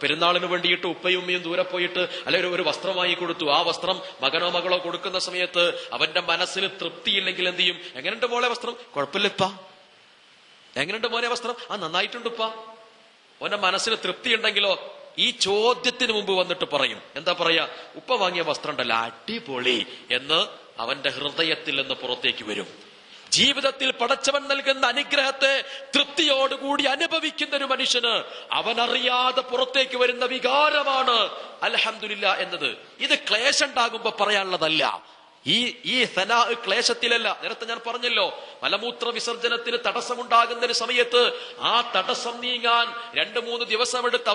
പെരുന്നാളിന് വേണ്ടിയിട്ട് ഉപ്പയും ഉമ്മയും ദൂരെ പോയിട്ട് അല്ലെങ്കിൽ ഒരു വസ്ത്രം വാങ്ങി കൊടുത്തു. ആ വസ്ത്രം മകനോ മകളോ കൊടുക്കുന്ന സമയത്ത് അവന്റെ മനസ്സിൽ തൃപ്തിയില്ലെങ്കിൽ എന്ത് ചെയ്യും? എങ്ങനെയുണ്ട് മോളെ വസ്ത്രം? കുഴപ്പമില്ലപ്പാ. എങ്ങനെയുണ്ട് മോനെ വസ്ത്രം? നന്നായിട്ടുണ്ടുപ്പാ. അവന്റെ മനസ്സിന് തൃപ്തി ഉണ്ടെങ്കിലോ ഈ ചോദ്യത്തിന് മുമ്പ് വന്നിട്ട് പറയും, എന്താ പറയാ? ഉപ്പ വാങ്ങിയ വസ്ത്രം ഉണ്ടല്ലോ അടിപൊളി എന്ന് അവന്റെ ഹൃദയത്തിൽ നിന്ന് പുറത്തേക്ക് വരും. ജീവിതത്തിൽ പടച്ചവൻ നൽകുന്ന അനുഗ്രഹത്തെ തൃപ്തിയോടുകൂടി അനുഭവിക്കുന്ന ഒരു മനുഷ്യന് അവനറിയാതെ പുറത്തേക്ക് വരുന്ന വികാരമാണ് അൽഹംദുലില്ലാ എന്നത്. ഇത് ക്ലേശം ഉണ്ടാകുമ്പോ പറയാനുള്ളതല്ല. ഈ സനാ ക്ലേശത്തിലല്ല. നേരത്തെ ഞാൻ പറഞ്ഞല്ലോ, മലമൂത്ര വിസർജനത്തിന് തടസ്സമുണ്ടാകുന്ന ഒരു സമയത്ത് ആ തടസ്സം നീങ്ങാൻ 2-3 ദിവസം എടുത്ത്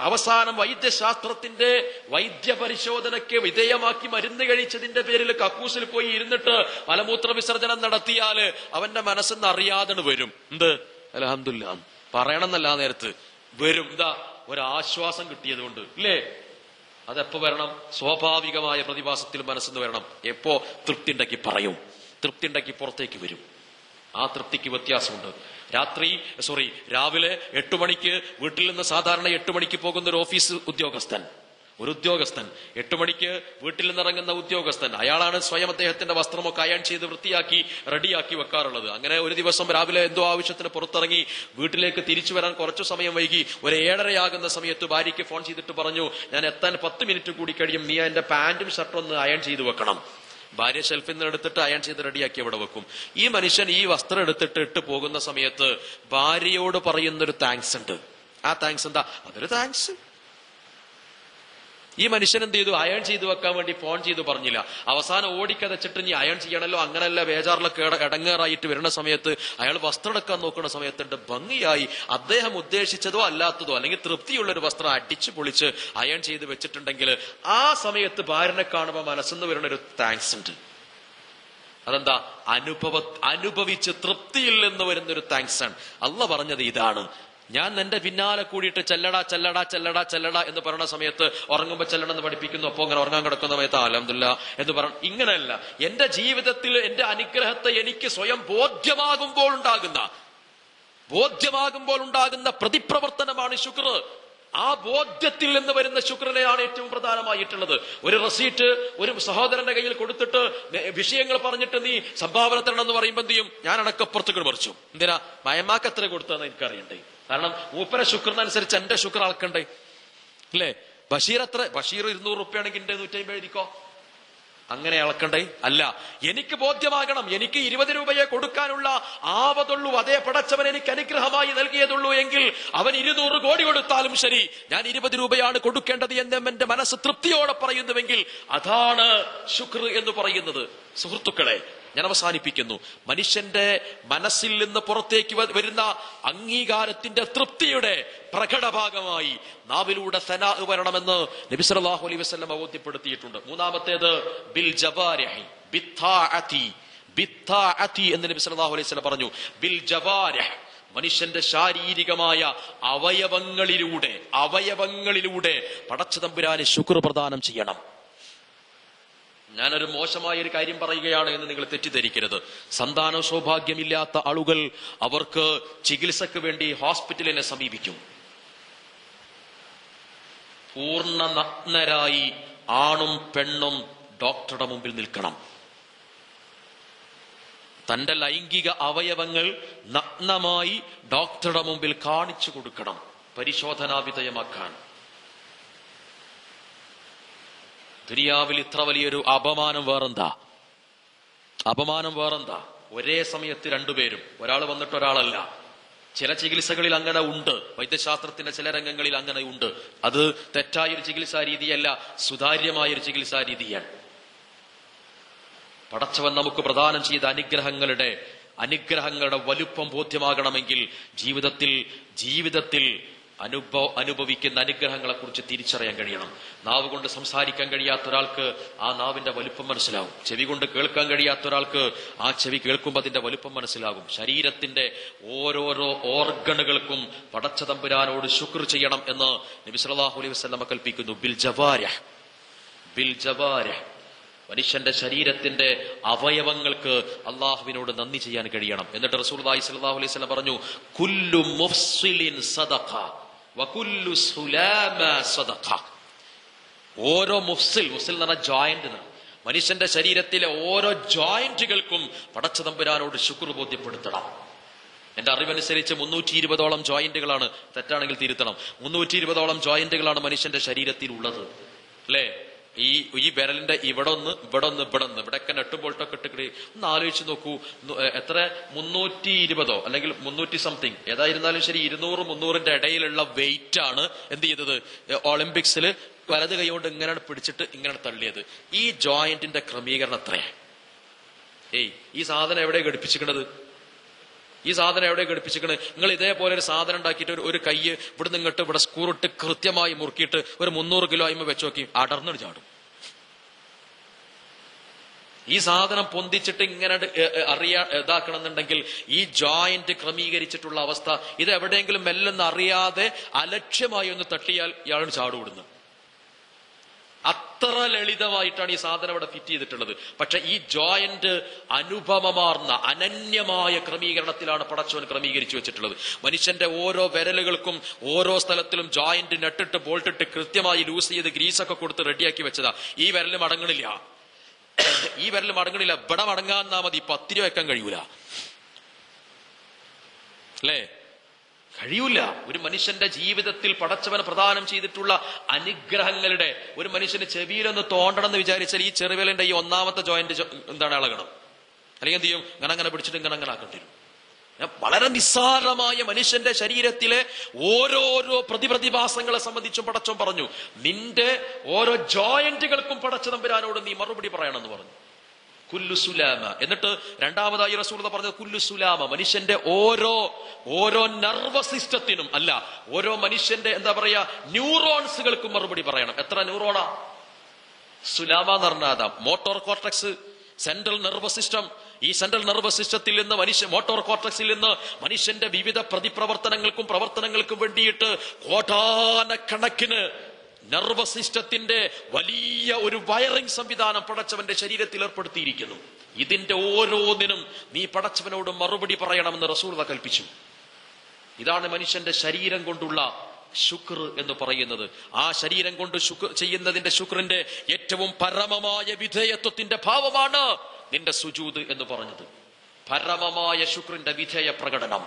അവസാനം വൈദ്യശാസ്ത്രത്തിന്റെ വൈദ്യപരിശോധനയ്ക്ക് വിധേയമാക്കി മരുന്ന് കഴിച്ചതിന്റെ പേരിൽ കക്കൂസിൽ പോയി ഇരുന്നിട്ട് മലമൂത്ര വിസർജനം നടത്തിയാല് അവന്റെ മനസ്സെന്ന് അറിയാതെ വരും. എന്ത്? അൽഹംദുലില്ലാ പറയണം എന്നല്ല, നേരത്ത് വരും. എന്താ? ഒരാശ്വാസം കിട്ടിയത് കൊണ്ട് ഇല്ലേ? അതെപ്പോ വരണം? സ്വാഭാവികമായ പ്രതിഭാസത്തിൽ മനസ്സെന്ന് വരണം. എപ്പോ? തൃപ്തി ഉണ്ടാക്കി പറയും, തൃപ്തി ഉണ്ടാക്കി പുറത്തേക്ക് വരും. ആ തൃപ്തിക്ക് വ്യത്യാസമുണ്ട്. രാവിലെ 8 മണിക്ക് വീട്ടിൽ നിന്ന് സാധാരണ 8 മണിക്ക് പോകുന്ന ഒരു ഓഫീസ് ഉദ്യോഗസ്ഥൻ, 8 മണിക്ക് വീട്ടിൽ നിന്നിറങ്ങുന്ന ഉദ്യോഗസ്ഥൻ, അയാളാണ് സ്വയം അദ്ദേഹത്തിന്റെ വസ്ത്രമൊക്കെ അയൺ ചെയ്ത് വൃത്തിയാക്കി റെഡിയാക്കി വെക്കാറുള്ളത്. അങ്ങനെ ഒരു ദിവസം രാവിലെ എന്തോ ആവശ്യത്തിന് പുറത്തിറങ്ങി വീട്ടിലേക്ക് തിരിച്ചു വരാൻ കുറച്ചു സമയം വൈകി. ഒരു 7:30 സമയത്ത് ഭാര്യയ്ക്ക് ഫോൺ ചെയ്തിട്ട് പറഞ്ഞു, ഞാൻ എത്താൻ 10 മിനിറ്റ് കൂടി കഴിയും, നീ എന്റെ പാന്റും ഷർട്ടും ഒന്ന് അയൺ ചെയ്ത് വെക്കണം. ഭാര്യ ഷെൽഫിൽ നിന്ന് എടുത്തിട്ട് അയൺ ചെയ്ത് റെഡിയാക്കി അവിടെ വെക്കും. ഈ മനുഷ്യൻ ഈ വസ്ത്രം എടുത്തിട്ട് ഇട്ട് പോകുന്ന സമയത്ത് ഭാര്യയോട് പറയുന്നൊരു താങ്ക്സ് ഉണ്ട്. ആ താങ്ക്സ് എന്താ? അതൊരു താങ്ക്സ്. ഈ മനുഷ്യൻ എന്ത് ചെയ്തു? അയൺ ചെയ്ത് വെക്കാൻ വേണ്ടി ഫോൺ ചെയ്ത് പറഞ്ഞില്ല. അവസാനം ഓടിക്കതച്ചിട്ട് നീ അയൺ ചെയ്യണല്ലോ, അങ്ങനെയല്ല ബേജാറിലൊക്കെ ഇടങ്ങേറായിട്ട് വരുന്ന സമയത്ത് അയാൾ വസ്ത്രം എടുക്കാൻ നോക്കുന്ന സമയത്തുണ്ട് ഭംഗിയായി അദ്ദേഹം ഉദ്ദേശിച്ചതോ അല്ലാത്തതോ അല്ലെങ്കിൽ തൃപ്തിയുള്ളൊരു വസ്ത്രം അടിച്ചു പൊളിച്ച് അയൺ ചെയ്ത് വെച്ചിട്ടുണ്ടെങ്കിൽ ആ സമയത്ത് ഭാര്യനെ കാണുമ്പോൾ മനസ്സെന്ന് വരുന്ന ഒരു താങ്ക്സ് ഉണ്ട്. അതെന്താ? അനുഭവിച്ച് തൃപ്തിയിൽ നിന്ന് വരുന്നൊരു താങ്ക്സ് ആണ്. അള്ളാഹ് പറഞ്ഞത് ഇതാണ്, ഞാൻ എന്റെ പിന്നാലെ കൂടിയിട്ട് ചെല്ലടാ ചെല്ലടാ ചെല്ലടാ ചെല്ലടാ എന്ന് പറയുന്ന സമയത്ത് ഉറങ്ങുമ്പോ ചെല്ലണം എന്ന് പഠിപ്പിക്കുന്നു. അപ്പൊ അങ്ങനെ ഉറങ്ങാൻ കിടക്കുന്ന സമയത്ത് അൽഹംദുലില്ലാ എന്ന് പറഞ്ഞു. ഇങ്ങനെയല്ല. എന്റെ ജീവിതത്തിൽ എന്റെ അനുഗ്രഹത്തെ എനിക്ക് സ്വയം ബോധ്യമാകുമ്പോൾ ഉണ്ടാകുന്ന പ്രതിപ്രവർത്തനമാണ് ശുക്ർ. ആ ബോധ്യത്തിൽ നിന്ന് വരുന്ന ശുക്രനെയാണ് ഏറ്റവും പ്രധാനമായിട്ടുള്ളത്. ഒരു റെസീറ്റ് ഒരു സഹോദരന്റെ കയ്യിൽ കൊടുത്തിട്ട് വിഷയങ്ങൾ പറഞ്ഞിട്ട് നീ സംഭാവന തരണം എന്ന് പറയുമ്പോൾ എന്ത് ചെയ്യും? ഞാൻ അടക്കപ്പുറത്തേക്ക് പറിച്ചു. എന്തിനാ? മയമാക്ക് എത്ര കൊടുത്തതെന്ന് എനിക്കറിയണ്ടേ. കാരണം മൂപ്പര ശുക്രനനുസരിച്ച് എന്റെ ശുക്ര അളക്കണ്ടേ അല്ലേ? ബഷീർ 200 റുപ്യ ആണെങ്കിൽ എന്റെ 150 എഴുതിക്കോ. അങ്ങനെ അളക്കണ്ടേ? അല്ല, എനിക്ക് ബോധ്യമാകണം. എനിക്ക് 20 രൂപയെ കൊടുക്കാനുള്ള ആവതുള്ളൂ, അതേ പടച്ചവൻ എനിക്ക് അനുഗ്രഹമായി നൽകിയതുള്ളൂ എങ്കിൽ അവൻ 200 കോടി കൊടുത്താലും ശരി, ഞാൻ 20 രൂപയാണ് കൊടുക്കേണ്ടത് എന്ന് എന്റെ മനസ്സ് തൃപ്തിയോടെ പറയുന്നുവെങ്കിൽ അതാണ് ശുക്ർ എന്ന് പറയുന്നത്. സുഹൃത്തുക്കളെ, ഞാൻ അവസാനിപ്പിക്കുന്നു. മനുഷ്യന്റെ മനസ്സിൽ നിന്ന് പുറത്തേക്ക് വരുന്ന അംഗീകാരത്തിന്റെ തൃപ്തിയുടെ പ്രകടഭാഗമായി നാവിലൂടെ സനാ വരണമെന്ന് നബി സല്ലല്ലാഹു അലൈഹി വസല്ലം ബോധ്യപ്പെടുത്തിയിട്ടുണ്ട്. മൂന്നാമത്തേത് ബിൽ ജവാരിഹി ബിത്താഅതി എന്ന് നബി സല്ലല്ലാഹു അലൈഹി വസല്ലം പറഞ്ഞു. ബിൽ ജവാരിഹ്, മനുഷ്യന്റെ ശാരീരികമായ അവയവങ്ങളിലൂടെ പടച്ചതമ്പുരാന് ശുക്ർ പ്രദാനം ചെയ്യണം. ഞാനൊരു മോശമായ ഒരു കാര്യം പറയുകയാണ് എന്ന് നിങ്ങൾ തെറ്റിദ്ധരിക്കരുത്. സന്താന സൗഭാഗ്യമില്ലാത്ത ആളുകൾ അവർക്ക് ചികിത്സക്ക് വേണ്ടി ഹോസ്പിറ്റലിനെ സമീപിക്കും. പൂർണ്ണ നഗ്നരായി ആണും പെണ്ണും ഡോക്ടറുടെ മുമ്പിൽ നിൽക്കണം. തന്റെ ലൈംഗിക അവയവങ്ങൾ നഗ്നമായി ഡോക്ടറുടെ മുമ്പിൽ കാണിച്ചു കൊടുക്കണം, പരിശോധനാ വിധേയമാക്കാൻ. ദുനിയാവിൽ ഇത്ര വലിയൊരു അപമാനം വേറെന്താ? ഒരേ സമയത്ത് രണ്ടുപേരും, ഒരാൾ വന്നിട്ട് ഒരാളല്ല. ചില ചികിത്സകളിൽ അങ്ങനെ ഉണ്ട്, വൈദ്യശാസ്ത്രത്തിന്റെ ചില രംഗങ്ങളിൽ അങ്ങനെ ഉണ്ട്. അത് തെറ്റായൊരു ചികിത്സാ രീതിയല്ല, സുതാര്യമായൊരു ചികിത്സാ രീതിയാണ്. പടച്ചവൻ നമുക്ക് പ്രദാനം ചെയ്ത അനുഗ്രഹങ്ങളുടെ വലുപ്പം ബോധ്യമാകണമെങ്കിൽ ജീവിതത്തിൽ അനുഭവിക്കുന്ന അനുഗ്രഹങ്ങളെ കുറിച്ച് തിരിച്ചറിയാൻ കഴിയണം. നാവ് കൊണ്ട് സംസാരിക്കാൻ കഴിയാത്ത ഒരാൾക്ക് ആ നാവിന്റെ വലുപ്പം മനസ്സിലാവും. ചെവി കൊണ്ട് കേൾക്കാൻ കഴിയാത്ത ഒരാൾക്ക് ആ ചെവി കേൾക്കുമ്പോൾ അതിന്റെ വലുപ്പം മനസ്സിലാകും. ശരീരത്തിന്റെ ഓരോരോ ഓർഗണുകൾക്കും പടച്ചതമ്പുരാനോട് ശുക്ർ ചെയ്യണം എന്ന് നബി സല്ലല്ലാഹു അലൈഹി വസല്ലം കൽപ്പിക്കുന്നു. ബിൽ ജവാരിഹ്, മനുഷ്യന്റെ ശരീരത്തിന്റെ അവയവങ്ങൾക്ക് അള്ളാഹുവിനോട് നന്ദി ചെയ്യാൻ കഴിയണം. എന്നിട്ട് റസൂലുള്ളാഹി സ്വല്ലല്ലാഹു അലൈഹി വസല്ലം പറഞ്ഞു, കുല്ലു മുഫ്സിലിൻ സദഖ വകുല്ലു സുലാമ സദഖ. ഓരോ മുഫ്സിൽ എന്ന് പറഞ്ഞ ജോയിന്റ്, മനുഷ്യന്റെ ശരീരത്തിലെ ഓരോ ജോയിന്റുകൾക്കും പടച്ചതമ്പുരാനോട് ശുക്ർ ബോധ്യപ്പെടുത്തണം. എന്റെ അറിവനുസരിച്ച് 320ഓളം ജോയിന്റുകളാണ്, തെറ്റാണെങ്കിൽ തിരുത്തണം, 320ഓളം ജോയിന്റുകളാണ് മനുഷ്യന്റെ ശരീരത്തിൽ ഉള്ളത് അല്ലേ? ഈ വിരലിന്റെ ഇവിടെ ഒന്ന് ഇവിടെയൊക്കെ നെട്ടും ബോൾട്ടൊക്കെ ഇട്ടിട്ട് ഒന്ന് ആലോചിച്ച് നോക്കൂ. എത്ര 320 അല്ലെങ്കിൽ 300 സംതിങ്, ഏതായിരുന്നാലും ശരി 200-300ന്റെ ഇടയിലുള്ള വെയിറ്റ് ആണ് എന്ത് ചെയ്തത്? ഒളിമ്പിക്സിൽ വലത് കൈകൊണ്ട് ഇങ്ങനെ പിടിച്ചിട്ട് ഇങ്ങനെ തള്ളിയത്. ഈ ജോയിന്റിന്റെ ക്രമീകരണം എത്രയാ? ഈ സാധനം എവിടെ ഘടിപ്പിച്ചിരിക്കണത്? നിങ്ങൾ ഇതേപോലെ ഒരു സാധനം ഉണ്ടാക്കിയിട്ട് ഒരു കൈ ഇവിടെ നിന്നിട്ട് ഇവിടെ സ്കൂറിട്ട് കൃത്യമായി മുറുക്കിയിട്ട് ഒരു 300 കിലോ അയിമ വെച്ച് നോക്കി, അടർന്നിട്ട് ചാടും. ഈ സാധനം പൊന്തിച്ചിട്ട് ഇങ്ങനെ ഇതാക്കണം എന്നുണ്ടെങ്കിൽ ഈ ജോയിന്റ് ക്രമീകരിച്ചിട്ടുള്ള അവസ്ഥ, ഇത് എവിടെയെങ്കിലും മെല്ലെന്ന് അറിയാതെ അലക്ഷ്യമായി ഒന്ന് തട്ടിയാൽ ഇയാൾ ചാടുവിടുന്നു. അത്ര ലളിതമായിട്ടാണ് ഈ സാധനം ഇവിടെ ഫിറ്റ് ചെയ്തിട്ടുള്ളത്. പക്ഷെ ഈ ജോയിന്റ് അനുപമമാർന്ന അനന്യമായ ക്രമീകരണത്തിലാണ് പടച്ചവൻ ക്രമീകരിച്ചു വെച്ചിട്ടുള്ളത്. മനുഷ്യന്റെ ഓരോ വിരലുകൾക്കും ഓരോ സ്ഥലത്തിലും ജോയിന്റ് നട്ടിട്ട് ബോൾട്ടിട്ട് കൃത്യമായി ലൂസ് ചെയ്ത് ഗ്രീസൊക്കെ കൊടുത്ത് റെഡിയാക്കി വെച്ചതാ. ഈ വിരല് മടങ്ങണില്ല. ഇവിടെ മടങ്ങാന്നാ മതി, 10 രൂപ വെക്കാൻ കഴിയൂല അല്ലേ? കഴിയൂല. ഒരു മനുഷ്യന്റെ ജീവിതത്തിൽ പടച്ചവൻ പ്രദാനം ചെയ്തിട്ടുള്ള അനുഗ്രഹങ്ങളുടെ, ഒരു മനുഷ്യന് ചെവിയിലൊന്ന് തോണ്ടണം എന്ന് വിചാരിച്ചാൽ ഈ ചെറുവിരലിന്റെ ഈ ഒന്നാമത്തെ ജോയിന്റ് ഇളകണം, അല്ലെങ്കിൽ എന്ത് ചെയ്യും? അങ്ങനെ പിടിച്ചിട്ട് ഇങ്ങനെ ആക്കേണ്ടി വരും. വളരെ നിസ്സാരമായ മനുഷ്യന്റെ ശരീരത്തിലെ ഓരോരോ പ്രതിഭാസങ്ങളെ സംബന്ധിച്ചും പടച്ചവൻ പറഞ്ഞു, നിന്റെ ഓരോ ജോയിന്റുകൾക്കും പടച്ചതമ്പുരാനോട് നീ മറുപടി പറയണമെന്ന് പറഞ്ഞു. കുല്ലു സുലാമ. എന്നിട്ട് രണ്ടാമതായി റസൂൽ പറഞ്ഞത് കുല്ലു സുലാമ, മനുഷ്യന്റെ ഓരോ നെർവസ് സിസ്റ്റത്തിനും, അല്ല ഓരോ മനുഷ്യന്റെ എന്താ പറയാ ന്യൂറോൺസുകൾക്കും മറുപടി പറയണം. എത്ര ന്യൂറോണാ? സുലാമ എന്ന് പറഞ്ഞാൽ motor cortex, central nervous system. ഈ സെൻട്രൽ നെർവസ് സിസ്റ്റത്തിൽ നിന്ന് മോട്ടോർ കോർട്ടക്സിൽ നിന്ന് മനുഷ്യന്റെ വിവിധ പ്രവർത്തനങ്ങൾക്കും വേണ്ടിയിട്ട് കോടാനക്കണക്കിന് നെർവസ് സിസ്റ്റത്തിന്റെ വലിയ ഒരു വയറിംഗ് സംവിധാനം പടച്ചവന്റെ ശരീരത്തിൽ ഏർപ്പെടുത്തിയിരിക്കുന്നു. ഇതിന്റെ ഓരോന്നിനും നീ പടച്ചവനോട് മറുപടി പറയണമെന്ന് റസൂൽ കൽപ്പിച്ചു. ഇതാണ് മനുഷ്യന്റെ ശരീരം കൊണ്ടുള്ള ശുക്ർ എന്ന് പറയുന്നത്. ആ ശരീരം കൊണ്ട് ശുക്ർ ചെയ്യുന്നതിന്റെ ശുക്രിന്റെ ഏറ്റവും പരമമായ വിധേയത്വത്തിന്റെ ഭാവമാണ് നിന്റെ സുജൂദ് എന്ന് പറഞ്ഞത്. പരമമായ ശുക്രിന്റെ വിധേയ പ്രകടനം.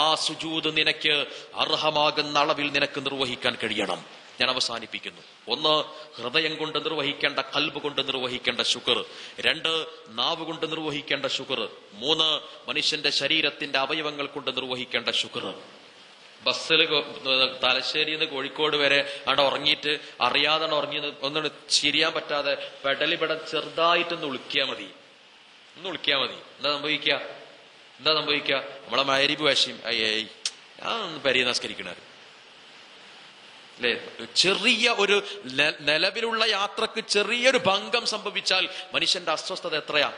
ആ സുജൂദ് നിനക്ക് അർഹമാകുന്ന അളവിൽ നിനക്ക് നിർവഹിക്കാൻ കഴിയണം. ഞാൻ അവസാനിപ്പിക്കുന്നു. 1, ഹൃദയം കൊണ്ട് നിർവഹിക്കേണ്ട, ഖൽബ് കൊണ്ട് നിർവഹിക്കേണ്ട ശുക്ർ. 2, നാവ് കൊണ്ട് നിർവഹിക്കേണ്ട ശുക്ർ. 3, മനുഷ്യന്റെ ശരീരത്തിന്റെ അവയവങ്ങൾ കൊണ്ട് നിർവഹിക്കേണ്ട ശുക്ർ. ബസ്സിൽ തലശ്ശേരിയിൽ നിന്ന് കോഴിക്കോട് വരെ അവിടെ ഉറങ്ങിയിട്ട് അറിയാതെ ഉറങ്ങി ഒന്നും ചിരിയാൻ പറ്റാതെ പെടലിപെട ചെറുതായിട്ടൊന്ന് ഉളുക്കിയാൽ മതി. എന്താ സംഭവിക്കുക? നമ്മളെ മഗ്‌രിബ് വേശയും ഞാൻ പെരിയ നമസ്കരിക്കണ അല്ലെ? ചെറിയ ഒരു നിലവിലുള്ള യാത്രക്ക് ചെറിയൊരു ഭംഗം സംഭവിച്ചാൽ മനുഷ്യന്റെ അസ്വസ്ഥത എത്രയാ.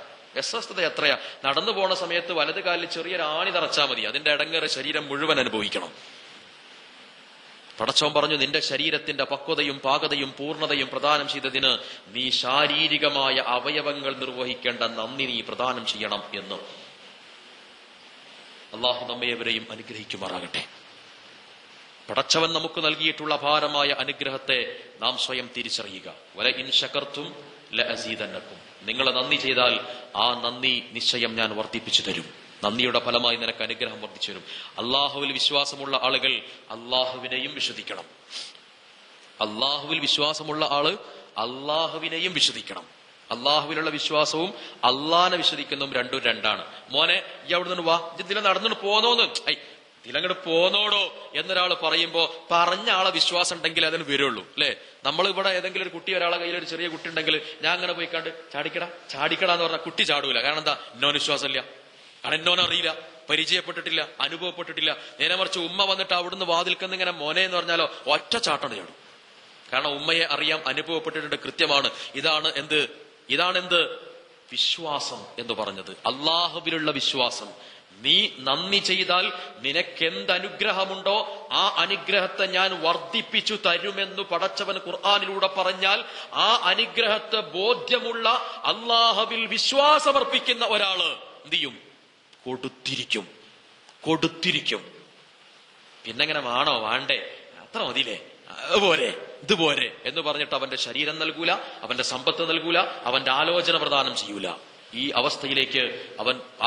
നടന്നു പോണ സമയത്ത് വലത് കാലിൽ ചെറിയൊരു ആണി തറച്ചാൽ മതി, അതിന്റെ ഇടങ്ങേറ് ശരീരം മുഴുവൻ അനുഭവിക്കണം. പടച്ചോൻ പറഞ്ഞു, നിന്റെ ശരീരത്തിന്റെ പക്വതയും പാകതയും പൂർണ്ണതയും പ്രദാനം ചെയ്തതിന് നീ ശാരീരികമായ അവയവങ്ങൾ നിർവഹിക്കേണ്ട നന്ദി നീ പ്രദാനം ചെയ്യണം എന്ന്. അള്ളാഹു നമ്മയെവരെയും അനുഗ്രഹിക്കുമാറാകട്ടെ. പടച്ചവൻ നമുക്ക് നൽകിയിട്ടുള്ള അപാരമായ അനുഗ്രഹത്തെ നാം സ്വയം തിരിച്ചറിയുക. വല ഇൻ ശകർത്തും ലഅസീദന്നക്കും. നിങ്ങൾ നന്ദി ചെയ്താൽ ആ നന്ദി നിശ്ചയം ഞാൻ വർദ്ധിപ്പിച്ചു തരും. നന്ദിയുടെ ഫലമായി നിനക്ക് അനുഗ്രഹം വർദ്ധിച്ചു വരും. അള്ളാഹുവിൽ വിശ്വാസമുള്ള ആളുകൾ അള്ളാഹുവിനെയും വിശ്വസിക്കണം. അള്ളാഹുവിൽ വിശ്വാസമുള്ള ആള് അള്ളാഹുവിനെയും വിശ്വസിക്കണം. അള്ളാഹുവിലുള്ള വിശ്വാസവും അള്ളാഹിനെ വിശ്വസിക്കുന്നതും രണ്ടാണ്. മോനെ ഈ അവിടെ നിന്ന് വാ, ഇതിലെ നടന്നു പോന്നോന്ന്, ഇതിലങ്ങോട്ട് പോന്നോടോ എന്നൊരാൾ പറയുമ്പോ പറഞ്ഞ ആളെ വിശ്വാസം ഉണ്ടെങ്കിൽ അതിന് വരുള്ളൂ അല്ലെ? നമ്മൾ ഇവിടെ ഏതെങ്കിലും ഒരു കുട്ടി, ഒരാളെ കയ്യിൽ ഒരു ചെറിയ കുട്ടി ഉണ്ടെങ്കിൽ ഞാൻ അങ്ങനെ പോയിക്കാണ്ട് ചാടിക്കടാ എന്ന് പറഞ്ഞാൽ കുട്ടി ചാടൂല. കാരണം എന്താ? എന്നോന് വിശ്വാസമില്ല, കാരണം എന്നോനറിയില്ല, പരിചയപ്പെട്ടിട്ടില്ല, അനുഭവപ്പെട്ടിട്ടില്ല. നേരെ മറിച്ച് ഉമ്മ വന്നിട്ട് അവിടുന്ന് വാതിൽക്കെന്ന് ഇങ്ങനെ മോനെ എന്ന് പറഞ്ഞാലോ ഒറ്റ ചാട്ടണ് ചാടും. കാരണം ഉമ്മയെ അറിയാം, അനുഭവപ്പെട്ടിട്ടുണ്ട്, കൃത്യമാണ്. ഇതാണ് എന്ത് വിശ്വാസം എന്ന് പറഞ്ഞത്, അള്ളാഹുവിലുള്ള വിശ്വാസം. നീ നന്ദി ചെയ്താൽ നിനക്കെന്തനുഗ്രഹമുണ്ടോ ആ അനുഗ്രഹത്തെ ഞാൻ വർദ്ധിപ്പിച്ചു തരുമെന്ന് പടച്ചവൻ ഖുർആനിലൂടെ പറഞ്ഞാൽ ആ അനുഗ്രഹത്തെ ബോധ്യമുള്ള അള്ളാഹുവിൽ വിശ്വാസമർപ്പിക്കുന്ന ഒരാള് എന്ത് ചെയ്യും? കൊടുത്തിരിക്കും. പിന്നെങ്ങനെ വേണോ വേണ്ടേ, അത്ര മതിയില്ലേ, ഇതുപോരെ എന്ന് പറഞ്ഞിട്ട് അവന്റെ ശരീരം നൽകൂല, അവന്റെ സമ്പത്ത് നൽകൂല, അവന്റെ ആലോചന പ്രദാനം ചെയ്യൂല. ഈ അവസ്ഥയിലേക്ക്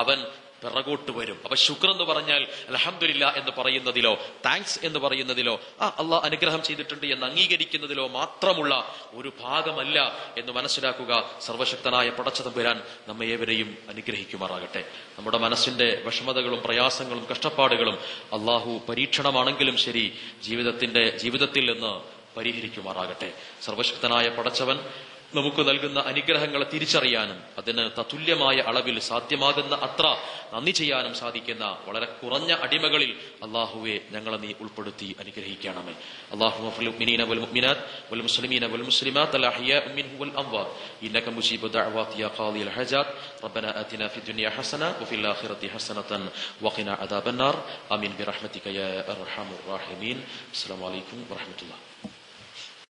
അവൻ പിറകോട്ട് വരും. അപ്പൊ ശുക്ർ എന്ന് പറഞ്ഞാൽ അൽഹംദുലില്ലാ എന്ന് പറയുന്നതിലോ താങ്ക്സ് എന്ന് പറയുന്നതിലോ അള്ളാഹ് അനുഗ്രഹം ചെയ്തിട്ടുണ്ട് എന്ന് അംഗീകരിക്കുന്നതിലോ മാത്രമുള്ള ഒരു ഭാഗമല്ല എന്ന് മനസ്സിലാക്കുക. സർവശക്തനായ പടച്ചതമ്പുരാൻ നമ്മെ ഏവരെയും അനുഗ്രഹിക്കുമാറാകട്ടെ. നമ്മുടെ മനസ്സിന്റെ വിഷമതകളും പ്രയാസങ്ങളും കഷ്ടപ്പാടുകളും അള്ളാഹു പരീക്ഷണമാണെങ്കിലും ശരി ജീവിതത്തിൽ നിന്ന് പരിഹരിക്കുമാറാകട്ടെ. സർവശക്തനായ പടച്ചവൻ നമുക്ക് നൽകുന്ന അനുഗ്രഹങ്ങളെ തിരിച്ചറിയാനും അതിന് തത്തുല്യമായ അളവിൽ സാധ്യമാകുന്ന അത്ര നന്ദി ചെയ്യാനും സാധിക്കുന്ന വളരെ കുറഞ്ഞ അടിമകളിൽ അള്ളാഹുവെ ഞങ്ങളെ നീ ഉൾപ്പെടുത്തി അനുഗ്രഹിക്കണമേ. അല്ലാഹുമ്മ ഫിൽ മുഅ്മിനീന വൽ മുഅ്മിനാത്ത് വൽ മുസ്ലിമീന വൽ മുസ്ലിമാത്ത് അൽ അഹ്യാഉ മിൻഹും വൽ അംവാത്ത് ഇന്നക മുജീബു ദഅവാതി യാ ഖാദിയൽ ഹജാത്ത് റബ്ബനാ ആതിനാ ഫിദ് ദുനിയ ഹസന വഫിൽ ആഖിറതി ഹസനതൻ വഖിനാ അദാബന്നാർ ആമീൻ ബിറഹ്മതിക യാ അർഹമർ റഹീമീൻ. അസ്സലാമു അലൈക്കും വറഹ്മത്തുള്ളാഹി.